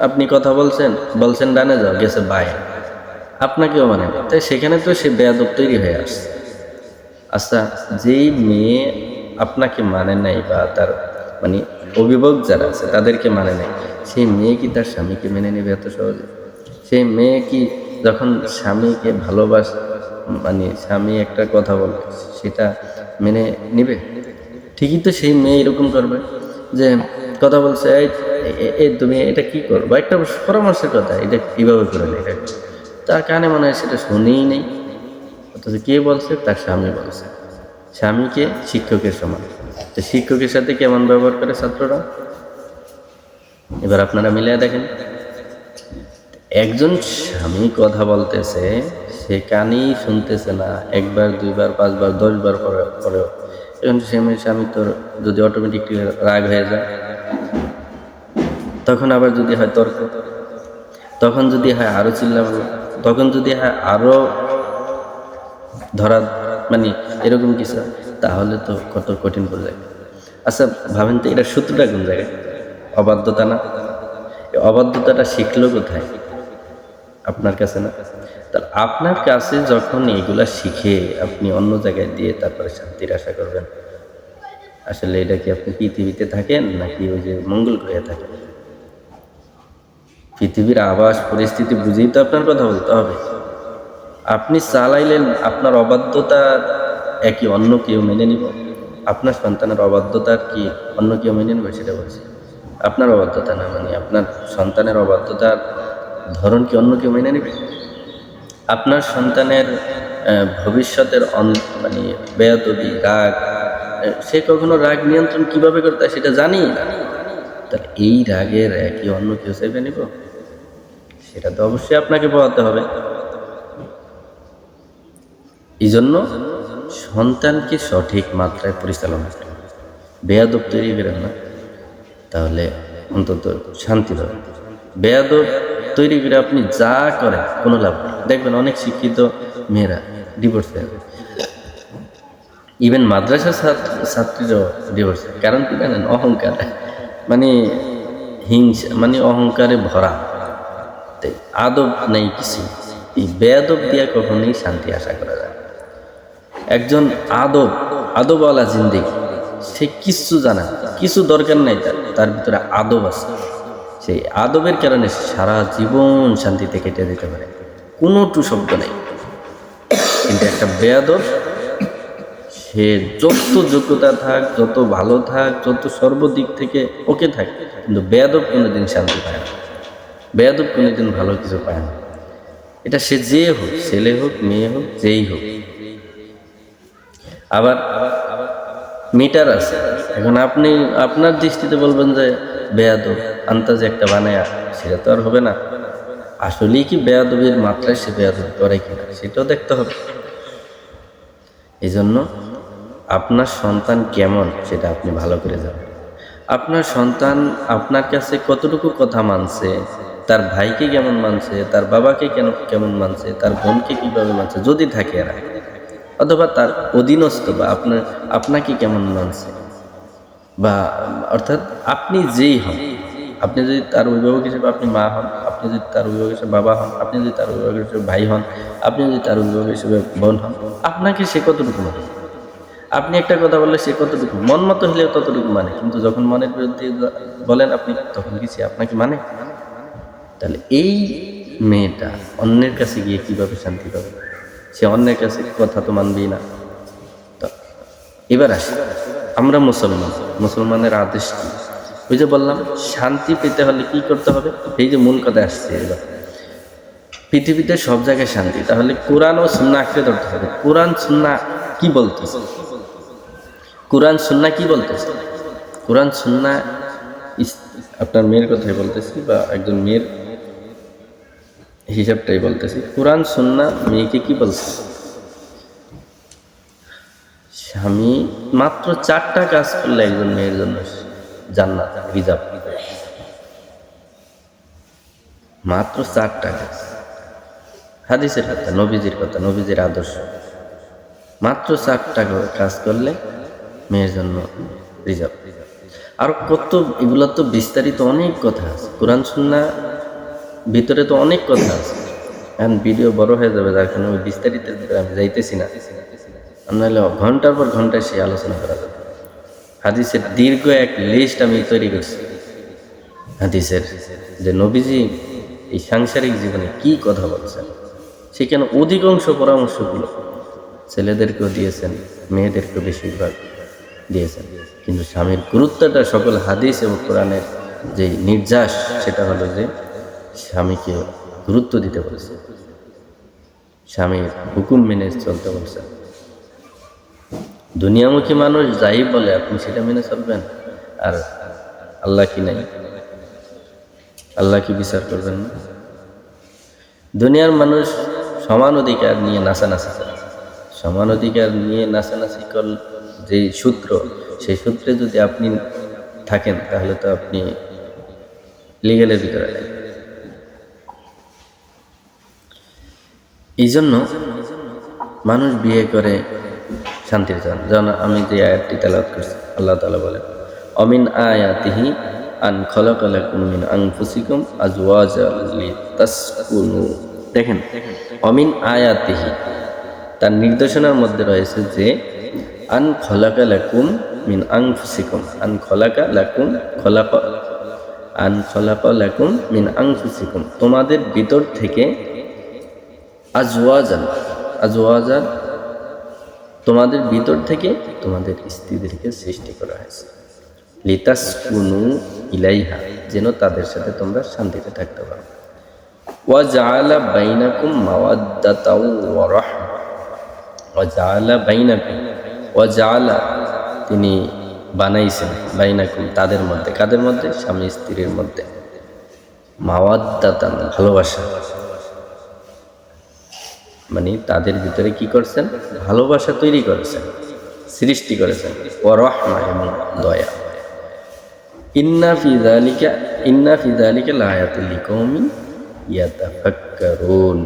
আপনি কথা বলছেন ডানে যাও, গেছে বাইরে, আপনাকেও মানে না, তাই সেখানে তো সে বেয়াদব তৈরি হয়ে আসছে। আচ্ছা, যেই মেয়ে আপনাকে মানে নাই বা তার মানে অভিভাবক যারা আছে তাদেরকে মানে নেয়, সেই মেয়ে কি তার স্বামীকে মেনে নেবে এত সহজে? সেই মেয়ে কি যখন স্বামীকে মানে স্বামী একটা কথা বলবে সেটা মেনে নিবে? ঠিকই তো সেই মেয়ে এরকম করবে যে কথা বলছে, এই তুমি এটা কি করবো, একটা পরামর্শের কথা, এটা কিভাবে করে এটা তার কানে মনে হয় সেটা শুনেই নেই। অথচ কে বলছে? তার স্বামী বলছে। স্বামীকে শিক্ষকের সমান, তো শিক্ষকের সাথে কেমন ব্যবহার করে ছাত্ররা? এবার আপনারা মিলিয়ে দেখেন, একজন স্বামী কথা বলতেছে, সে কানেই শুনতেছে না, একবার দুইবার পাঁচবার 10 বার পরেও এখন স্বামী তোর যদি অটোমেটিকলি রাগ হয়ে যায়, তখন আবার যদি হয় তর্ক, তখন যদি হয় আরো চিল্লাবো, তখন যদি হয় আরো ধরা, মানে এরকম কিছু, তাহলে তো কত কঠিন পড়ে যায়। আচ্ছা ভাবেন তো, এটা সূত্রটা কোন জায়গায়? অবাধ্যতা না? অবাধ্যতাটা শিখলো কোথায়? আপনার কাছে না? তাহলে আপনার কাছে যখন এগুলা শিখে আপনি অন্য জায়গায় দিয়ে তারপরে শান্তির আশা করবেন, আসলে এটা কি আপনি পৃথিবীতে থাকেন নাকি ওই যে মঙ্গল গ্রহে থাকেন? পৃথিবীর আবাস পরিস্থিতি বুঝেই তো আপনার কথা বলতে হবে। আপনি চালাইলেন, আপনার অবাধ্যতা একই অন্য কেউ মেনে নিব? আপনার সন্তানের অবাধ্যতা কি অন্য কেউ মেনে নেবে? সেটা বলছি। আপনার অবাধ্যতা না, মানে আপনার সন্তানের অবাধ্যতার ধরন কি অন্য কেউ মেনে নেবে? আপনার সন্তানের ভবিষ্যতের মানে বেয়াদবি, রাগ, সে কখনো রাগ নিয়ন্ত্রণ কিভাবে করতে হয় সেটা জানি না। তাহলে এই রাগের কি অন্য কেউ চাইবে নিব? সেটা তো অবশ্যই আপনাকে পাওয়াতে হবে। এই জন্য সন্তানকে সঠিক মাত্রায় পরিচালনা করেন, বেয়াদব তৈরি করেন না, তাহলে অন্তত শান্তি পাবেন। বেয়াদব তৈরি করে আপনি যা করেন কোনো লাভ নেই। দেখবেন অনেক শিক্ষিত মেয়েরা ডিভোর্স হয়ে যাবে, ইভেন মাদ্রাসার ছাত্রীরাও ডিভোর্স। কারণ কি জানেন? অহংকার, মানে হিংসা, মানে অহংকারে ভরা, তাই আদব নেই কিছু। এই বেয়াদব দিয়া কখনোই শান্তি আশা করা যায়। একজন আদবওয়ালা জিন্দেগি, সে কিচ্ছু জানা, কিছু দরকার নাই, তার ভিতরে আদব আছে, সেই আদবের কারণে সারা জীবন শান্তিতে কেটে দিতে পারে, কোনো টু শব্দ নেই। কিন্তু একটা বেয়াদব, সে যত যোগ্যতা থাক, যত ভালো থাক, যত সর্বদিক থেকে ওকে থাক, কিন্তু বেয়াদব কোনোদিন শান্তি পায় না, বেয়াদব কোনোদিন ভালো কিছু পায় না। এটা সে যে হোক, ছেলে হোক, মেয়ে হোক, যেই হোক। আবার মিটার আছে, এখন আপনি আপনার দৃষ্টিতে বলবেন যে বেয়াদব, আন্তাজে একটা বানায়া, সেটা তো আর হবে না। আসলেই কি বেয়াদবির মাত্রায় সে বেয়াদবি করে কিনা সেটাও দেখতে হবে। এই জন্য আপনার সন্তান কেমন সেটা আপনি ভালো করে জানেন। আপনার সন্তান আপনার কাছে কতটুকু কথা মানছে, তার ভাইকে কেমন মানছে, তার বাবাকে কেমন মানছে, তার বোনকে কিভাবে মানছে যদি থাকে এরা, অথবা তার অধীনস্থ বা আপনাকে কেমন মানছে, বা অর্থাৎ আপনি যেই হন, আপনি যদি তার অভিভাবক হিসেবে আপনি মা হন, আপনি যদি তার অভিভাবক হিসেবে বাবা হন, আপনি যদি তার অভিভাবক হিসেবে ভাই হন, আপনি যদি তার অভিভাবক হিসেবে বোন হন, আপনাকে সে কতটুকু মানে? আপনি একটা কথা বললে সে কতটুকু মন মতো হলেও ততটুকু মানে, কিন্তু যখন মনের বিরুদ্ধে বলেন আপনি, তখন কি সে আপনাকে মানে? তাহলে এই মেয়েটা অন্যের কাছে গিয়ে কিভাবে শান্তি পাবে? সে অন্যের কাছে কথা তো মানবেই না। তো এবার আসি, আমরা মুসলমানের আদেশ কি? ওই যে বললাম, শান্তি পেতে হলে কি করতে হবে? এই যে মূল কথা আসছে, এবার পৃথিবীতে সব জায়গায় শান্তি, তাহলে কোরআন ও সুন্নাহ আঁকড়ে ধরতে হবে। কোরআন সুন্নাহ কি বলতেছে? কোরআন সুন্নাহ কি বলতেছে? কোরআন সুন্নাহ, আপনার মেয়ের কথাই বলতেছি, বা একজন মেয়ের হিসাবটাই বলতেছি। কোরআন সুন্নাহ মেয়েকে কি বলছে? স্বামী মাত্র 4টা কাজ করলে একজন মেয়ের জন্য জান্নাত রিজার্ভ, মাত্র 4টা কাজ। হাদিসের কথা, নবীজির কথা, নবীজির আদর্শ। মাত্র 4টা কাজ করলে মেয়ের জন্য রিজার্ভ। আর কত, এগুলো তো বিস্তারিত অনেক কথা আছে, কোরআন সুন্নাহ ভিতরে তো অনেক কথা আছে। এখন ভিডিও বড় হয়ে যাবে, যার কারণে ওই বিস্তারিতের ভিতরে আমি যাইতেছি না, নাহলে ঘন্টার পর ঘন্টায় সে আলোচনা করা যাবে। হাদিসের দীর্ঘ এক লিস্ট আমি তৈরি করছি হাদিসের, যে নবীজি এই সাংসারিক জীবনে কি কথা বলছেন। সেখানে অধিকাংশ পরামর্শগুলো ছেলেদেরকেও দিয়েছেন, মেয়েদেরকেও বেশিরভাগ দিয়েছেন। কিন্তু স্বামীর গুরুত্বটা সকল হাদিস এবং কোরআনের যে নির্যাস, সেটা হলো যে স্বামীকে গুরুত্ব দিতে বলেছে, স্বামীর হুকুম মেনে চলতে বলছেন। দুনিয়ামুখী মানুষ যাই বলে আপনি সেটা মেনে চলবেন, আর আল্লাহ কি নাই? আল্লাহ কি বিচার করবেন না? দুনিয়ার মানুষ সমান অধিকার নিয়ে নাচানাচি করে, সমান অধিকার নিয়ে নাচানাচি কর যে সূত্র, সেই সূত্রে যদি আপনি থাকেন তাহলে তো আপনি লিগেলের ভিতরে নেই। এই জন্য মানুষ বিয়ে করে শান্তির জন্য। যেমন আমি যে আয়াতটি তেলাওয়াত করছি, আল্লাহ তাআলা বলেন, অমিন আয়াতিহি আন খালাকা লাকুম মিন আনফুসিকুম আজওয়াজান লিতাসকুনু। দেখেন, অমিন আয়াতিহি, তার নির্দেশনার মধ্যে রয়েছে যে আন খালাকা লাকুম মিন আনফুসিকুম, আন খালাকা লাকুম, খালাকা, আন খালাকা লাকুম মিন আনফুসিকুম, তোমাদের ভিতর থেকে, আজওয়াজান, আজওয়াজান, তোমাদের ভিতর থেকে তোমাদের স্ত্রীদেরকে সৃষ্টি করা হয়েছে, লিতাসকুনু ইলাইহা, যেন তাদের সাথে তোমরা শান্তিতে থাকতে পারো। ওয়া জাআলা বাইনাকুম মাওয়াদ্দাতাও ওয়া রাহমা, ওয়া জাআলা বাইনাকুম, ওয়া জাআলা, তিনি বানাইছেন, বাইনাকুম, তাদের মধ্যে, কাদের মধ্যে? স্বামী স্ত্রীর মধ্যে, মাওয়াদ্দাতান, ভালোবাসা, মানে তাদের ভিতরে কি করছেন? ভালোবাসা তৈরি করেছেন, সৃষ্টি করেছেন। ওয়া রাহমা, এবং দয়া। ইন্না ফি যালিকা লাআয়াতিন লিকাওমিন ইয়াতাফাক্কারুন।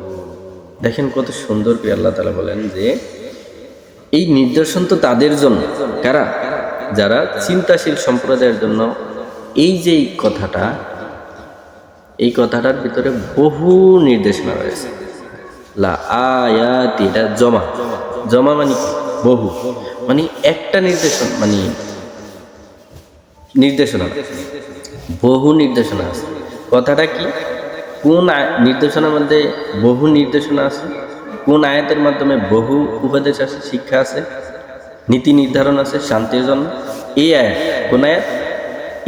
দেখেন কত সুন্দর করে আল্লাহ তাআলা বলেন যে এই নিদর্শন তো তাদের জন্য, কারা? যারা চিন্তাশীল সম্প্রদায়ের জন্য। এই যে কথাটা, এই কথাটার ভিতরে বহু নির্দেশনা রয়েছে। লা আয়াতি, এটা জমা, জমা মানে বহু, মানে একটা নির্দেশন, মানে নির্দেশনা, বহু নির্দেশনা আছে। কথাটা কি? কোন নির্দেশনার মধ্যে বহু নির্দেশনা আছে? কোন আয়াতের মাধ্যমে বহু উপদেশ আছে, শিক্ষা আছে, নীতি নির্ধারণ আছে শান্তির জন্য? এই আয়াত। কোন আয়াত?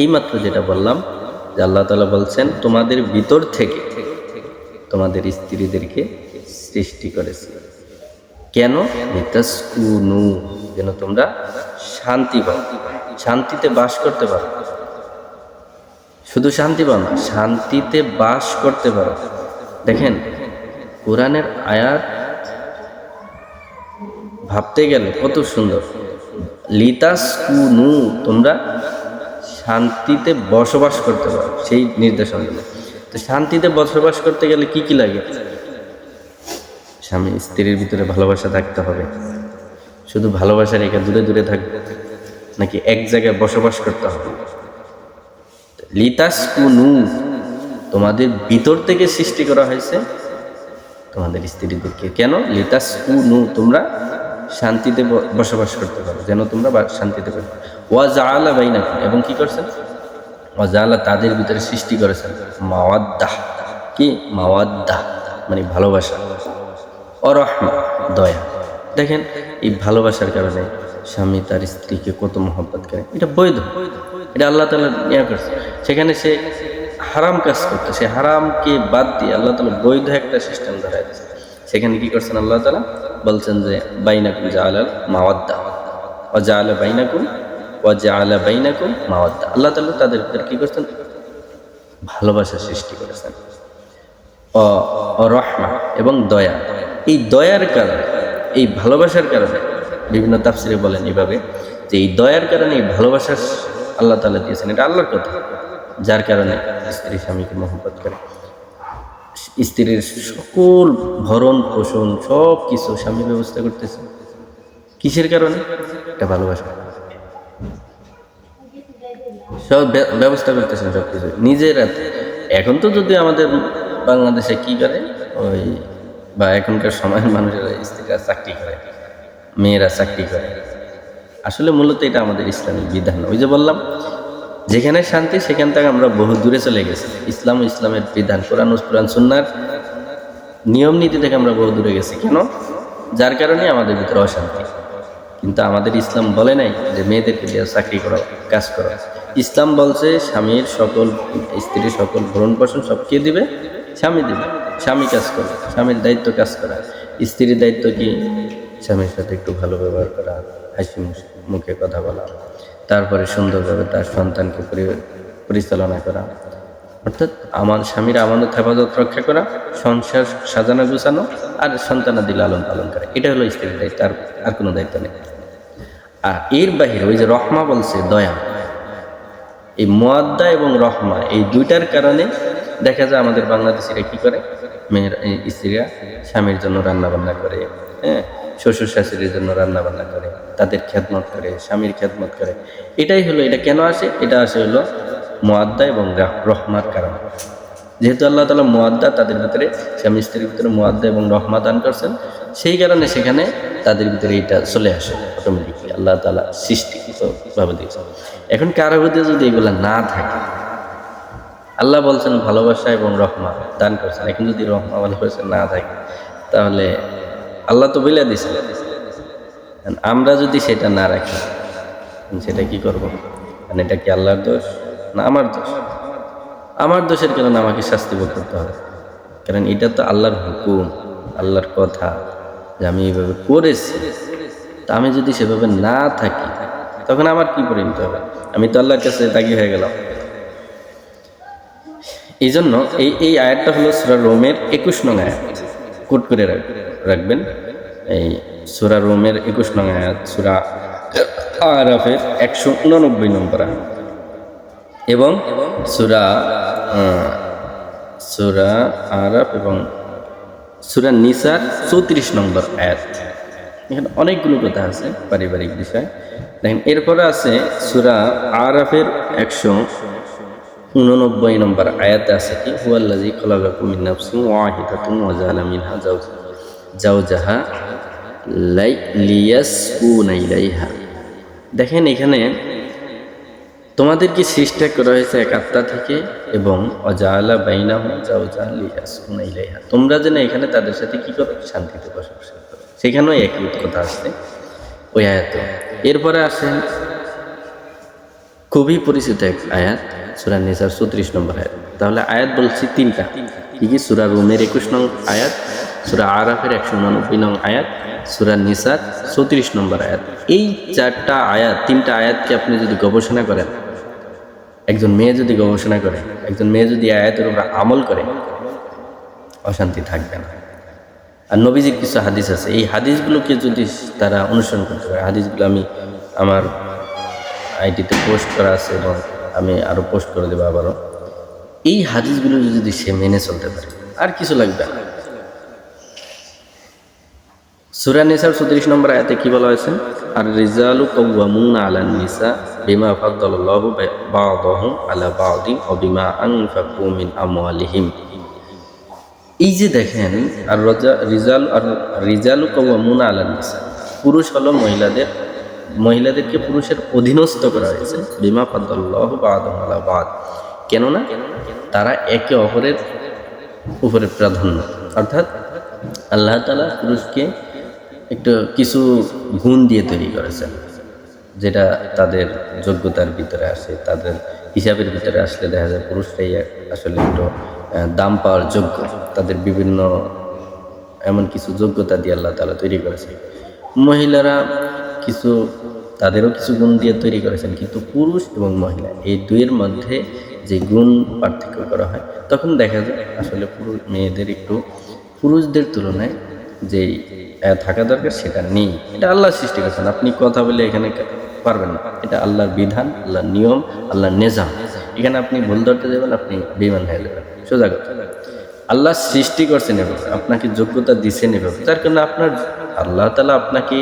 এইমাত্র যেটা বললাম, যে আল্লাহ তাআলা বলছেন তোমাদের ভিতর থেকে তোমাদের স্ত্রীদেরকে সৃষ্টি করেছি। কেন? লিতাসকুনু, যেন তোমরা শান্তি পাও, শান্তিতে বাস করতে পারো। শুধু শান্তি পাও না, শান্তিতে বাস করতে পারো। দেখেন কোরআনের আয়াত ভাবতে গেলে কত সুন্দর। লিতাসকুনু, তোমরা শান্তিতে বসবাস করতে পারো, সেই নির্দেশনগুলো। তো শান্তিতে বসবাস করতে গেলে কি কি লাগে? স্বামী স্ত্রীর ভিতরে ভালোবাসা থাকতে হবে। শুধু ভালোবাসা রেখে দূরে দূরে থাকবে, নাকি এক জায়গায় বসবাস করতে হবে? লিতাসকুনু, তোমাদের ভিতর থেকে সৃষ্টি করা হয়েছে তোমাদের স্ত্রীদেরকে। কেন? লিতাসকুনু, তোমরা শান্তিতে বসবাস করতে পারো, যেন তোমরা শান্তিতে পারো। ওয়া জাআলা বাইনাকুম, এবং কি করছেন? ওয়া জাআলা, তাদের ভিতরে সৃষ্টি করেছেন মাওয়াদ্দাহ, কি? মাওয়াদ্দাহ মানে ভালোবাসা, ওয়া রাহমা, দয়া। দেখেন এই ভালোবাসার কারণে স্বামী তার স্ত্রীকে কত মহব্বত করে। এটা বৈধ, এটা আল্লাহ তাআলা নিয়া করছে। সেখানে সে হারাম কাজ করতে, সে হারামকে বাদ দিয়ে আল্লাহ তাআলা বৈধ একটা সিস্টেম ধরাই দিয়েছে। সেখানে কি করছেন আল্লাহ তাআলা? বলছেন যে বাইনাকুম জাআলাল মাওয়াদ্দা, ওয়া জাআলা বাইনাকুম, ওয়া জাআলা বাইনাকুম মাওয়াদ্দা। আল্লাহ তাআলা তাদের ভিতরে কি করছেন? ভালোবাসা সৃষ্টি করেছেন। ও রহমা, এবং দয়া। এই দয়ার কারণে, এই ভালোবাসার কারণে, বিভিন্ন তাফসিরে বলেন এভাবে, যে এই দয়ার কারণে, এই ভালোবাসা আল্লাহ তাআলা দিয়েছেন। এটা আল্লাহর কথা, যার কারণে স্ত্রী স্বামীকে মহব্বত করে। স্ত্রীর সকল ভরণ পোষণ সব কিছু স্বামী ব্যবস্থা করতেছে। কিসের কারণে? এটা ভালোবাসা। সব ব্যবস্থা করতেছেন সব কিছু নিজের হাতে। এখন তো যদি আমাদের বাংলাদেশে কি করে, ওই বা এখনকার সময়ের মানুষেরা, স্ত্রীরা চাকরি করে, মেয়েরা চাকরি করে, আসলে মূলত এটা আমাদের ইসলামিক বিধান। ওই যে বললাম, যেখানে শান্তি সেখান থেকে আমরা বহু দূরে চলে গেছি। ইসলাম, ইসলামের বিধান, কোরআন সুন্নাহর নিয়ম নীতি থেকে আমরা বহু দূরে গেছি। কেন? যার কারণে আমাদের ভিতরে অশান্তি। কিন্তু আমাদের ইসলাম বলে নাই যে মেয়েদেরকে দিয়ে চাকরি করা, কাজ করা। ইসলাম বলছে স্বামীর সকল, স্ত্রীর সকল ভরণ পোষণ সব কে দিবে? স্বামী দিবে। স্বামী কাজ করে, স্বামীর দায়িত্ব কাজ করা। স্ত্রীর দায়িত্ব কি? স্বামীর সাথে একটু ভালো ব্যবহার করা, হাসি মুখে কথা বলা, তারপরে সুন্দরভাবে তার সন্তানকে পরিচালনা করা, অর্থাৎ আমার স্বামীর আমানত হেফাজত রক্ষা করা, সংসার সাজানো গুছানো, আর সন্তানাদি লালন পালন করা। এটা হলো স্ত্রীর দায়িত্ব, আর কোনো দায়িত্ব নেই। আর এর বাহিরে ওই যে রহমা বলছে, দয়া, এই মুয়াদ্দা এবং রহমা, এই দুইটার কারণে দেখা যায় আমাদের বাংলাদেশিরা কি করে, মেয়েরা, স্ত্রীরা স্বামীর জন্য রান্না বান্না করে, হ্যাঁ, শ্বশুর শাশুড়ির জন্য রান্না বান্না করে, তাদের খেদমত করে, স্বামীর খেদমত করে। এটাই হলো, এটা কেন আসে? এটা আসে হলো মুয়াদ্দা এবং রহমার কারণে। যেহেতু আল্লাহ তাআলা মুয়াদ্দা, তাদের ভিতরে স্বামী স্ত্রীর ভিতরে মুয়াদ্দা এবং রহমা দান করছেন, সেই কারণে সেখানে তাদের ভিতরে এটা চলে আসে অটোমেটিকলি, আল্লাহ তাআলা সৃষ্টিগতভাবে দিয়েছেন। এখন কারো ভিতরে যদি এগুলো না থাকে, আল্লাহ বলছেন ভালোবাসা এবং রহমা দান করছেন, এখন যদি রহমা ভালোবাসা না থাকে, তাহলে আল্লাহ তো বলে দিয়েছেন, আমরা যদি সেটা না রাখি, সেটা কি করব? মানে এটা কি আল্লাহর দোষ না আমার দোষ? আমার দোষের কারণে আমাকে শাস্তি ভোগ করতে হবে, কারণ এটা তো আল্লাহর হুকুম, আল্লাহর কথা যে আমি এইভাবে করেছি। তা আমি যদি সেভাবে না থাকি, তখন আমার কি পরিণত হবে? আমি তো আল্লাহর কাছে দাগি হয়ে গেলাম। এই জন্য এই আয়াতটা হলো সূরা রোমের 21 নং আয়াত, কোট করে রাখবেন। এই সূরা রোমের 21 নং আয়াত, সূরা আরাফের 189 নম্বর আয়াত, এবং সূরা আরাফ এবং সূরা নিসার 34 নম্বর আয়াত। এখানে অনেকগুলো কথা আছে, পারিবারিক বিষয়। দেখেন, এরপরে আছে সূরা আরাফের 189 নম্বর আয়াতে আছে কি, হুয়াল্লাযী খালাকাকুম মিন নাফসিন ওয়াহিদাতিন ওয়া জাআলা মিনহা যাওজাহা লিয়াসকুনা ইলাইহা। দেখেন, এখানে তোমাদেরকে সৃষ্টি করা হয়েছে এক আত্মা থেকে, এবং ওয়াজাআলা বাইনাহুম যাওজাহা লিয়াসকুনা ইলাইহা, তোমরা যেন এখানে তাদের সাথে কি করো? শান্তিতে বসবাস করো। সেখানেও একই কথা আসছে ওই আয়াতে। এরপরে আসেন খুবই পরিচিত এক আয়াত, সূরা নিসার 34 নম্বর আয়াত। তাহলে আয়াত বলছি তিনটা, কি? সূরা রুমের 21 নং আয়াত, সূরা আরাফের 189 নং আয়াত, সূরা নিসার 34 নম্বর আয়াত। এই চারটা আয়াত, তিনটা আয়াতকে আপনি যদি গবেষণা করেন, একজন মেয়ে যদি গবেষণা করে, একজন মেয়ে যদি আয়াতের উপর আমল করে, অশান্তি থাকবে না। আর নবীজির কিছু হাদিস আছে, এই হাদিসগুলোকে যদি তারা অনুসরণ করতে পারে, হাদিসগুলো আমি আমার আইডিতে পোস্ট করা আছে এবং আমি আরও পোস্ট করে দেবো আবারও। এই হাদিসগুলো যদি সে মেনে চলতে পারে, আর কিছু লাগবে না। সূরা নিসার 34 নম্বর আয়াতে কি বলা হয়েছে? আর রিজালু কাওয়ামুনা আলান নিসা বিমা ফাদ্দালাল্লাহু বা'দাহুম আলা বা'দিন ওয়া বিমা আনফাকু মিন আমওয়ালিহিম। এই যে দেখেন, আর রিজালু কাওয়ামুনা আলান নিসা, পুরুষ হলো মহিলাদেরকে পুরুষের অধীনস্থ করা হয়েছে, বিমা ফাদ্দালাল্লাহু বা'দাহুম আলা বা'দ, কেননা তারা একে অপরের উপরে প্রাধান্য। অর্থাৎ আল্লাহ তাআলা পুরুষকে একটু কিছু গুণ দিয়ে তৈরি করেছেন, যেটা তাদের যোগ্যতার ভিতরে আসে, তাদের হিসাবের ভিতরে আসলে দেখা যায় পুরুষরাই আসলে একটু দাম পাওয়ার যোগ্য। তাদের বিভিন্ন এমন কিছু যোগ্যতা দিয়ে আল্লাহ তাআলা তৈরি করেছে। মহিলারা কিছু, তাদেরও কিছু গুণ দিয়ে তৈরি করেছেন, কিন্তু পুরুষ এবং মহিলা এই দুইয়ের মধ্যে যে গুণ পার্থক্য করা হয়, তখন দেখা যায় আসলে মেয়েদের একটু পুরুষদের তুলনায় যেই থাকা দরকার সেটা নেই। এটা আল্লাহ সৃষ্টি করেছেন, আপনি কথা বলে এখানে পারবেন না। এটা আল্লাহর বিধান, আল্লাহর নিয়ম, আল্লাহর নিজাম। এখানে আপনি ভুল ধরতে যাবেন, আপনি বেঈমান হয়ে যাবেন। সোজা কথা, আল্লাহ সৃষ্টি করছেন এভাবে, আপনাকে যোগ্যতা দিচ্ছেন এভাবে, যার কারণে আপনার আল্লাহ তাআলা আপনাকে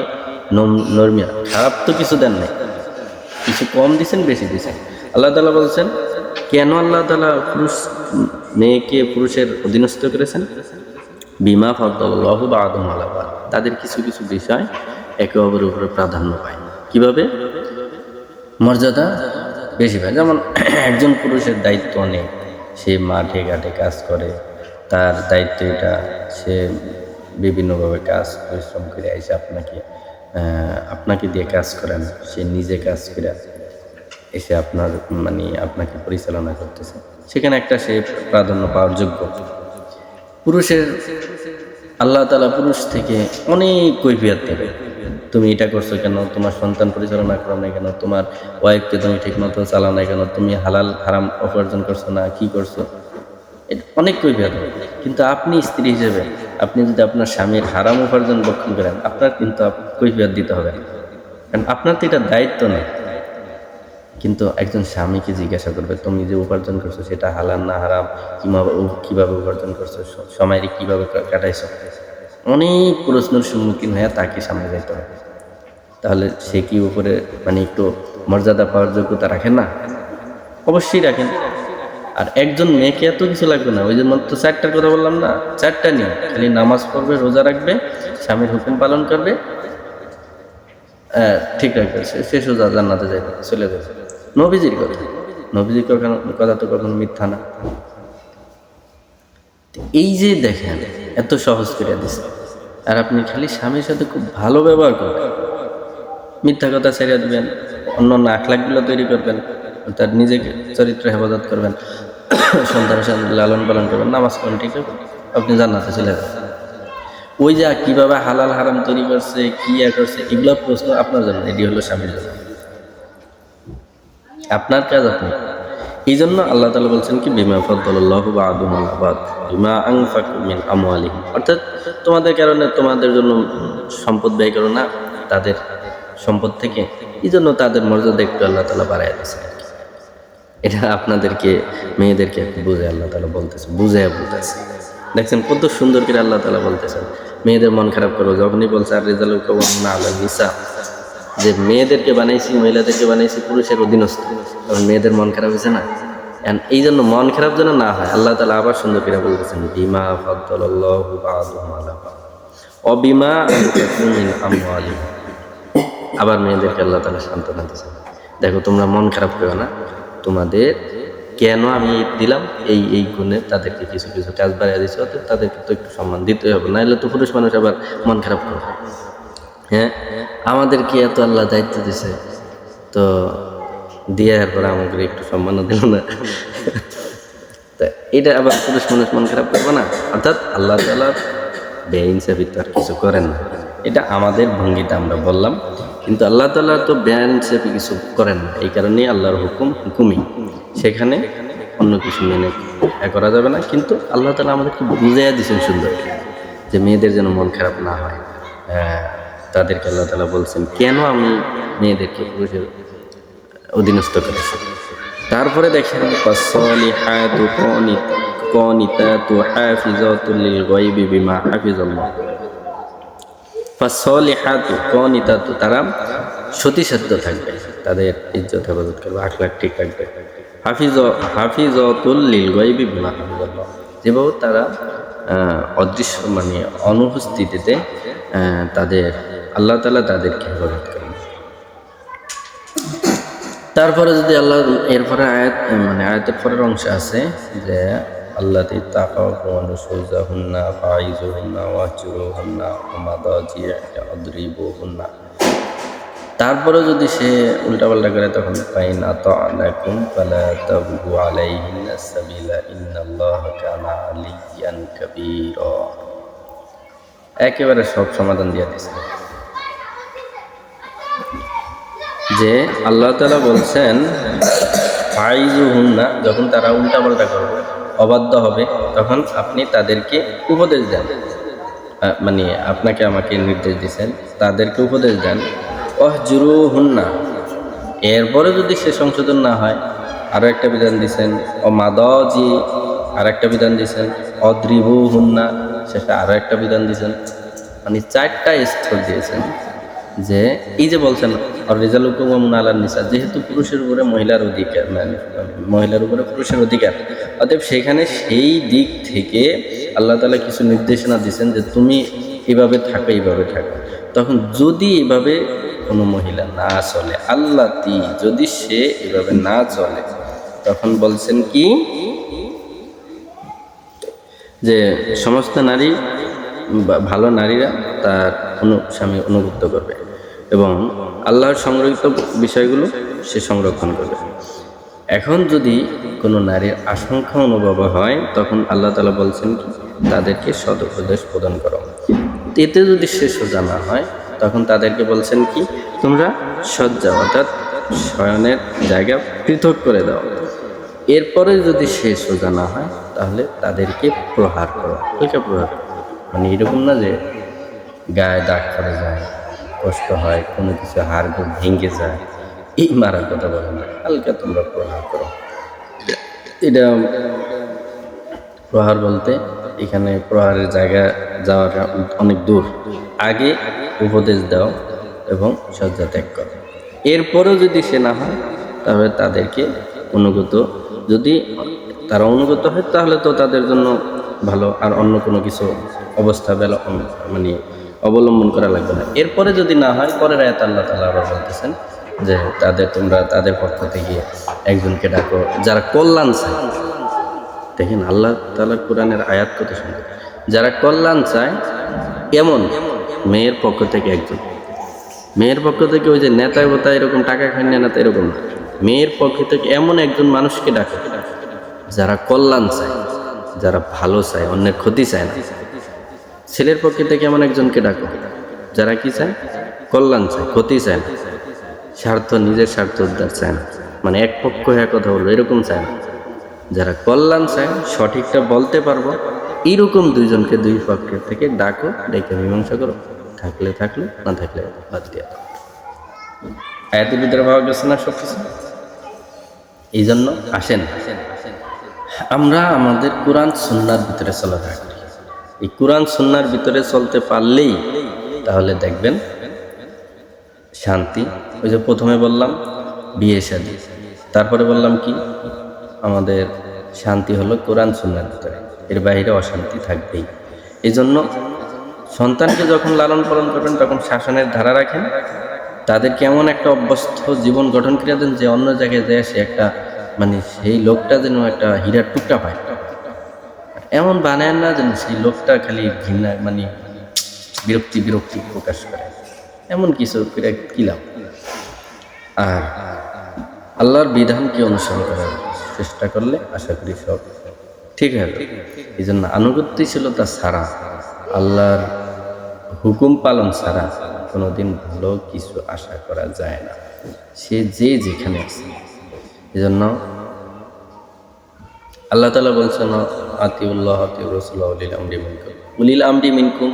নরমিয়া, খারাপ তো কিছু দেন নাই, কিছু কম দিচ্ছেন, বেশি দিচ্ছেন। আল্লাহ তাআলা বলছেন, কেন আল্লাহ তাআলা মেয়েকে পুরুষের অধীনস্থ করেছেন? বিমা ফাদ্দালাল্লাহু বা'দাহুম আলা বা'দ, তাদের কিছু কিছু বিষয় একে অপরের উপরে প্রাধান্য পায়। কিভাবে মর্যাদা বেশি পায়। যেমন একজন পুরুষের দায়িত্ব অনেক, সে মাঠে ঘাটে কাজ করে, তার দায়িত্ব এটা, সে বিভিন্নভাবে কাজ পরিশ্রম করে এসে আপনাকে দিয়ে কাজ করেন, সে নিজে কাজ করে এসে আপনাকে পরিচালনা করতেছে, সেখানে একটা সে প্রাধান্য পাওয়ার যোগ্য। পুরুষের আল্লাহ তাআলা পুরুষ থেকে অনেক কৈফিয়ত দেবে। তুমি এটা করছো কেন, তোমার সন্তান পরিচালনা করো না কেন, তোমার ওয়াইফকে তুমি ঠিক মতো চালাও না কেন, তুমি হালাল হারাম উপার্জন করছো না, কি করছো, এটা অনেক কৈফিয়ত। কিন্তু আপনি স্ত্রী হিসেবে আপনি যদি আপনার স্বামীর হারাম উপার্জন বক্ষণ করেন, আপনার কিন্তু কৈফিয়ত দিতে হবে, কারণ আপনার তো এটা দায়িত্ব নেই। কিন্তু একজন স্বামীকে জিজ্ঞাসা করবে তুমি যে উপার্জন করছো সেটা হালাল না হারাম, কিভাবে উপার্জন করছো, সময়কে কিভাবে কাটাইছো, অনেক প্রশ্নের সম্মুখীন হয়ে তাকে সামনে যাইতে হবে। তাহলে সে কি উপরে একটু মর্যাদা পাওয়ার যোগ্যতা রাখেন না? অবশ্যই রাখেন। আর একজন মেয়েকে এত কিছু লাগবে না, ওই যে মাত্র 4টার কথা বললাম না, 4টা নিয়ে খালি নামাজ পড়বে, রোজা রাখবে, স্বামীর হুকুম পালন করবে, ঠিক রাখবে, সে সোজা জান্নাতে যাবে, চলে যাবে। নবীজির কথা তো কখনো মিথ্যা না। এই যে দেখেন এত সহজ করে দিচ্ছে, আর আপনি খালি স্বামীর সাথে খুব ভালো ব্যবহার করবেন, মিথ্যা কথা ছেড়ে দেবেন, অন্য আখলাকগুলো তৈরি করবেন, তার নিজেকে চরিত্র হেফাজত করবেন, সন্তানের সাথে লালন পালন করবেন, নামাজ পড়েন, ঠিক আছে, আপনি জান্নাতে চলে যাবেন। ওই যে কিভাবে হালাল হারাম তৈরি করছে, কি করছে, এগুলো প্রশ্ন আপনার জন্য, এটি হলো স্বামীর জন্য, আপনার কাজ আপনি। এই জন্য আল্লাহ তাআলা বলছেন কি, বিমা ফাদ্দালাল্লাহু বা'দুহুম আলা বা'দ বিমা আনফাকু মিন আমওয়ালিহিম, অর্থাৎ তোমাদের কারণে তোমাদের জন্য সম্পদ ব্যয় করো না তাদের সম্পদ থেকে, এই জন্য তাদের মর্যাদা একটু আল্লাহ তাআলা বাড়ায় দিয়েছে। এটা আপনাদেরকে মেয়েদেরকে বুঝে আল্লাহ তাআলা বলতেছে, বলতেছে। দেখছেন কত সুন্দর করে আল্লাহ তাআলা বলতেছেন, মেয়েদের মন খারাপ করো যখনই বলছে আর রিজালু কাওয়ামুনা আলান নিসা, যে মেয়েদেরকে বানাইছি, মহিলাদেরকে বানাইছি পুরুষের অধীনস্থ, তখন মেয়েদের মন খারাপ হয়েছে না। এই জন্য মন খারাপ যেন না হয়, আল্লাহ তাআলা আবার সুন্দর করে বলতেছেন, বিমা ফাদ্দালাল্লাহু বা'দুহুম আলা বা'দ ওয়া বিমা আনফাকু মিন আমওয়ালিহিম। আবার মেয়েদেরকে আল্লাহ তাআলা সান্ত্বনা দিয়েছেন, দেখো তোমরা মন খারাপ করো না, তোমাদের কেন আমি দিলাম এই গুণে তাদেরকে কিছু কিছু কাজ বাড়িয়ে দিচ্ছি, অর্থাৎ তাদেরকে তো একটু সম্মান দিতে হবে, নাহলে তো পুরুষ মানুষ আবার মন খারাপ করবে। হ্যাঁ, আমাদেরকে এত আল্লাহ দায়িত্ব দিছে, তো দেওয়ার পরে আমাকে একটু সম্মানও দিল না, তা এটা আবার পুরুষ মানুষ মন খারাপ করবে না। অর্থাৎ আল্লাহ তাআলা বেইনসাফি তো আর কিছু করেন না, এটা আমাদের ভঙ্গিটা আমরা বললাম, কিন্তু আল্লাহ তাআলা তো বেইনসাফি কিছু করেন না। এই কারণেই আল্লাহর হুকুমই, সেখানে অন্য কিছু মেনে করা যাবে না। কিন্তু আল্লাহ তাআলা আমাদেরকে বুঝাইয়া দিয়েছেন সুন্দর, যে মেয়েদের যেন মন খারাপ না হয়। তাদেরকে আল্লাহ তাআলা বলছেন কেন আমি মেয়েদেরকে পুরুষের অধীনস্থ করেছি। তারপরে দেখেন, ফাসসালিহাতু কানিতাতু হাফিজাতুল লিল গায়বি বিমা হাফিজাল্লাহ। ফাসসালিহাতু কানিতাতু, তারা সতীসাধ্য থাকবে, তাদের ইজ্জত হেফাজত করবে, আখলাক ঠিক রাখবে। হাফিজাতুল লিল গায়বি বিমা হাফিজাল্লাহ, যেভাবে তারা অদৃশ্য অনুপস্থিতিতে তাদের আল্লাহ তাআলা তাদেরকে হেফাজত করেন। তারপরে যদি আল্লাহ এরপরে আয়াতের পরের অংশ আছে যে আল্লাতী তাকাউহুন্না ফাইজুহুন্না ওয়াহজুরুহুন্না ওয়ামাদাজি'a আদরিবুহুন্না, তারপরে যদি সে উল্টাপাল্টা করে তখন ফাইন আতা'নাকুম ফালা তাবগু আলাইহিন্না সাবিলা ইন্নাল্লাহা কানা আলিয়্যান কাবীরা, একেবারে সব সমাধান দিয়ে দিয়েছে। যে আল্লাহ তাআলা বলছেন ফাইজুহুন্না, যখন তারা উল্টাপাল্টা করবে, অবাধ্য হবে, তখন আপনি তাদেরকে উপদেশ দেন, আপনাকে আমাকে নির্দেশ দিয়েছেন, তাদেরকে উপদেশ দেন। ওয়াহজুরুহুন্না, এরপরে যদি সে সংশোধন না হয় আরও একটা বিধান দিয়েছেন। ওয়ামাদাজি, আর একটা বিধান দিয়েছেন। অদ্রিবুহুন্না, সেটা আরও একটা বিধান দিয়েছেন। 4টা স্তর দিয়েছেন। যে এই যে বলছেন রিজালু কাওয়ামুনা আলান নিসা, যেহেতু পুরুষের উপরে মহিলার অধিকার, মহিলার উপরে পুরুষের অধিকার, অতএব সেখানে সেই দিক থেকে আল্লাহ তাআলা কিছু নির্দেশনা দিয়েছেন যে তুমি এইভাবে থাকো, এইভাবে থাকো। তখন যদি এভাবে কোনো মহিলা না চলে, আল্লাতি যদি সে এভাবে না চলে, তখন বলছেন কি যে সমস্ত নারী ভালো নারীরা তার স্বামী অনুগত করবে এবং আল্লাহর সংরক্ষিত বিষয়গুলো সে সংরক্ষণ করবে। এখন যদি কোনো নারীর আশঙ্কা অনুভব হয়, তখন আল্লাহ তাআলা বলছেন কি তাদেরকে সদুপদেশ প্রদান করো। এতে যদি সে সোজা না হয়, তখন তাদেরকে বলছেন কি তোমরা শয্যা অর্থাৎ শয়নের জায়গা পৃথক করে দাও। এরপরে যদি সে সোজা না হয়, তাহলে তাদেরকে প্রহার করো, হালকা প্রহার করো। মানে এরকম না যে গায়ে দাগ পড়ে যায়, কষ্ট হয়, কোনো কিছু হাড় ভেঙে যায়, এই মারার কথা বলে না, হালকা তোমরা প্রহার করো। এটা প্রহার বলতে এখানে প্রহারের জায়গা যাওয়াটা অনেক দূর। আগে উপদেশ দাও এবং শয্যা ত্যাগ করো। এরপরেও যদি সে না হয়, তাহলে তাদেরকে অনুগত, যদি তারা অনুগত হয় তাহলে তো তাদের জন্য ভালো, আর অন্য কোনো কিছু অবস্থা মানে অবলম্বন করা লাগবে না। এরপরে যদি না হয়, পরের আয়াত আল্লাহ তাআলা আবার বলতেছেন যে তোমরা তাদের পক্ষ থেকে একজনকে ডাকো যারা কল্যাণ চায়। দেখেন আল্লাহ তাআলার কোরআনের আয়াত কত সুন্দর। যারা কল্যাণ চায় এমন মেয়ের পক্ষ থেকে একজন, মেয়ের পক্ষ থেকে ওই যে নেতা বোতা এরকম টাকা খায় না, এরকম না। মেয়ের পক্ষ থেকে এমন একজন মানুষকে ডাকে যারা কল্যাণ চায়, যারা ভালো চায়, অন্যের ক্ষতি চায় না। ছেলের পক্ষে থেকে এমন একজনকে ডাকো যারা কি চায়, কল্যাণ চায়, ক্ষতি চায় না, নিজের স্বার্থ উদ্ধার চায় না, মানে এক পক্ষ এক কথা বলবো এরকম চায় না। যারা কল্যাণ চায়, সঠিকটা বলতে পারবো, এইরকম দুইজনকে দুই পক্ষের থেকে ডাকো, ডেকে মীমাংসা করো, থাকলে থাকলো, না থাকলে বাদ দিয়ে দাও। আয়াতের ভিতরে পাওয়া গেছে না সব কিছু। এই জন্য আসেন আমরা আমাদের কোরআন সুন্নাহর ভিতরে চলাফেরা করি। এই কোরআন সুন্নাহর ভিতরে চলতে পারলেই তাহলে দেখবেন শান্তি। ওই যে প্রথমে বললাম বিয়ে শাদী, তারপরে বললাম কি আমাদের শান্তি হলো কোরআন সুন্নাহর ভিতরে, এর বাইরে অশান্তি থাকবেই। এই জন্য সন্তানকে যখন লালন পালন করবেন তখন শাসনের ধারা রাখেন, তাদেরকে এমন একটা অভ্যস্ত জীবন গঠন করে দেন যে অন্য জায়গায় যায় সে একটা মানে সেই লোকটা যেন একটা হীরার টুকটা পায়, এমন বানায় না যেন সেই লোকটা খালি ঘৃণা মানে বিরক্তি প্রকাশ করে, এমন কিছু করে কি লাভ। আর আল্লাহর বিধানকে অনুসরণ করার চেষ্টা করলে আশা করি সব ঠিক হবে। এই জন্য আনুগত্যশীলতা ছাড়া, আল্লাহর হুকুম পালন ছাড়া কোনোদিন ভালো কিছু আশা করা যায় না, সে যে যেখানে আছে। এই জন্য আল্লাহ তাআলা বলছেন আতিউল্লাহ আতিউর রাসূলুল্লাহ উলিল আমরি মিনকুম,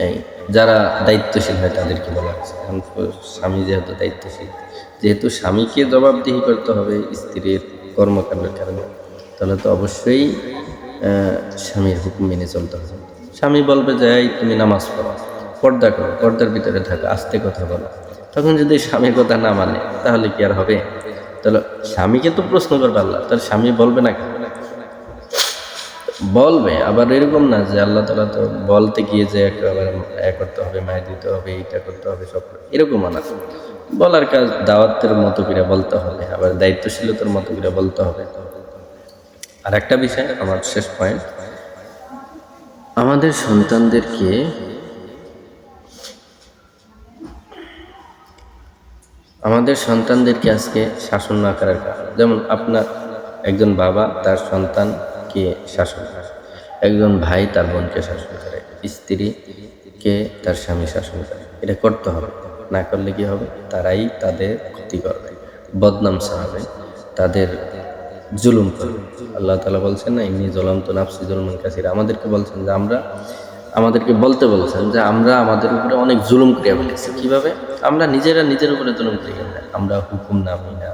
এই যারা দায়িত্বশীল হয় তাদেরকে বলা হচ্ছে। স্বামী যেহেতু দায়িত্বশীল, যেহেতু স্বামীকে জবাবদিহি করতে হবে স্ত্রীর কর্মকাণ্ডের কারণে, তাহলে তো অবশ্যই স্বামীর হুকুম মেনে চলতে হবে। স্বামী বলবে যে এই তুমি নামাজ পড়ো, পর্দা করো, পর্দার ভিতরে থাকো, আস্তে কথা বলো, তখন যদি স্বামীর কথা না মানে তাহলে কি আর হবে? তাহলে স্বামীকে তো প্রশ্ন করবে আল্লাহ, তাহলে স্বামী বলবে না কেন? বলবে। আবার এরকম না যে আল্লাহ তাআলা তো বলতে গিয়ে যে একেবারে করতে হবে, মায়ের দিতে হবে, এইটা করতে হবে, সব এরকম না। বলার কাজ দাওয়াতের মতো করে বলতে হবে, আবার দায়িত্বশীলতার মতো করে বলতে হবে। আর একটা বিষয়, আমার শেষ পয়েন্ট, আমাদের সন্তানদেরকে আজকে শাসন না করার কারণ, যেমন আপনার একজন বাবা তার সন্তানকে শাসন করে, একজন ভাই তার বোনকে শাসন করে, স্ত্রীকে তার স্বামী শাসন করে। এটা করতে হবে, না করলে কি হবে? তারাই তাদের ক্ষতি করবে, বদনাম ছড়াবে, তাদের জুলুম করবে। আল্লাহ তাআলা বলছেন না ইন্নী যালামতু নাফসি যুলমান কাসীরা, আমাদেরকে বলতে বলছেন যে আমরা আমাদের উপরে অনেক জুলুম করে ফেলেছি। কীভাবে? আমরা নিজের উপরে জুলুম করি না, আমরা হুকুম না মানি না,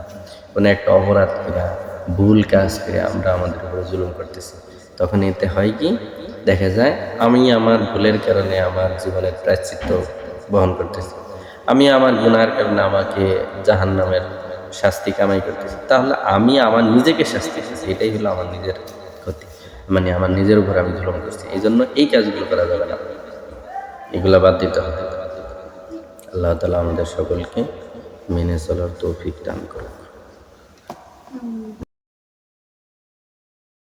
কোনো একটা অপরাধ করে, ভুল কাজ করে আমরা আমাদের উপরে জুলুম করতেছি। তখন এতে হয় কি, দেখা যায় আমি আমার ভুলের কারণে আমার জীবনের প্রায়শ্চিত্ত বহন করতেছি, আমি আমার গুনাহের কারণে আমাকে জাহান্নামের শাস্তি কামাই করতেছি। তাহলে আমি আমার নিজেকে শাস্তি দিচ্ছি, এটাই হলো আমার নিজের ক্ষতি, মানে আমার নিজের উপর আমি জুলুম করছি। এই জন্য এই কাজগুলো করা যাবে না, এগুলা বাদ দিতে হবে। আল্লাহ তাআলা আমাদের সকলকে মেনে চলার তৌফিক দান করুন।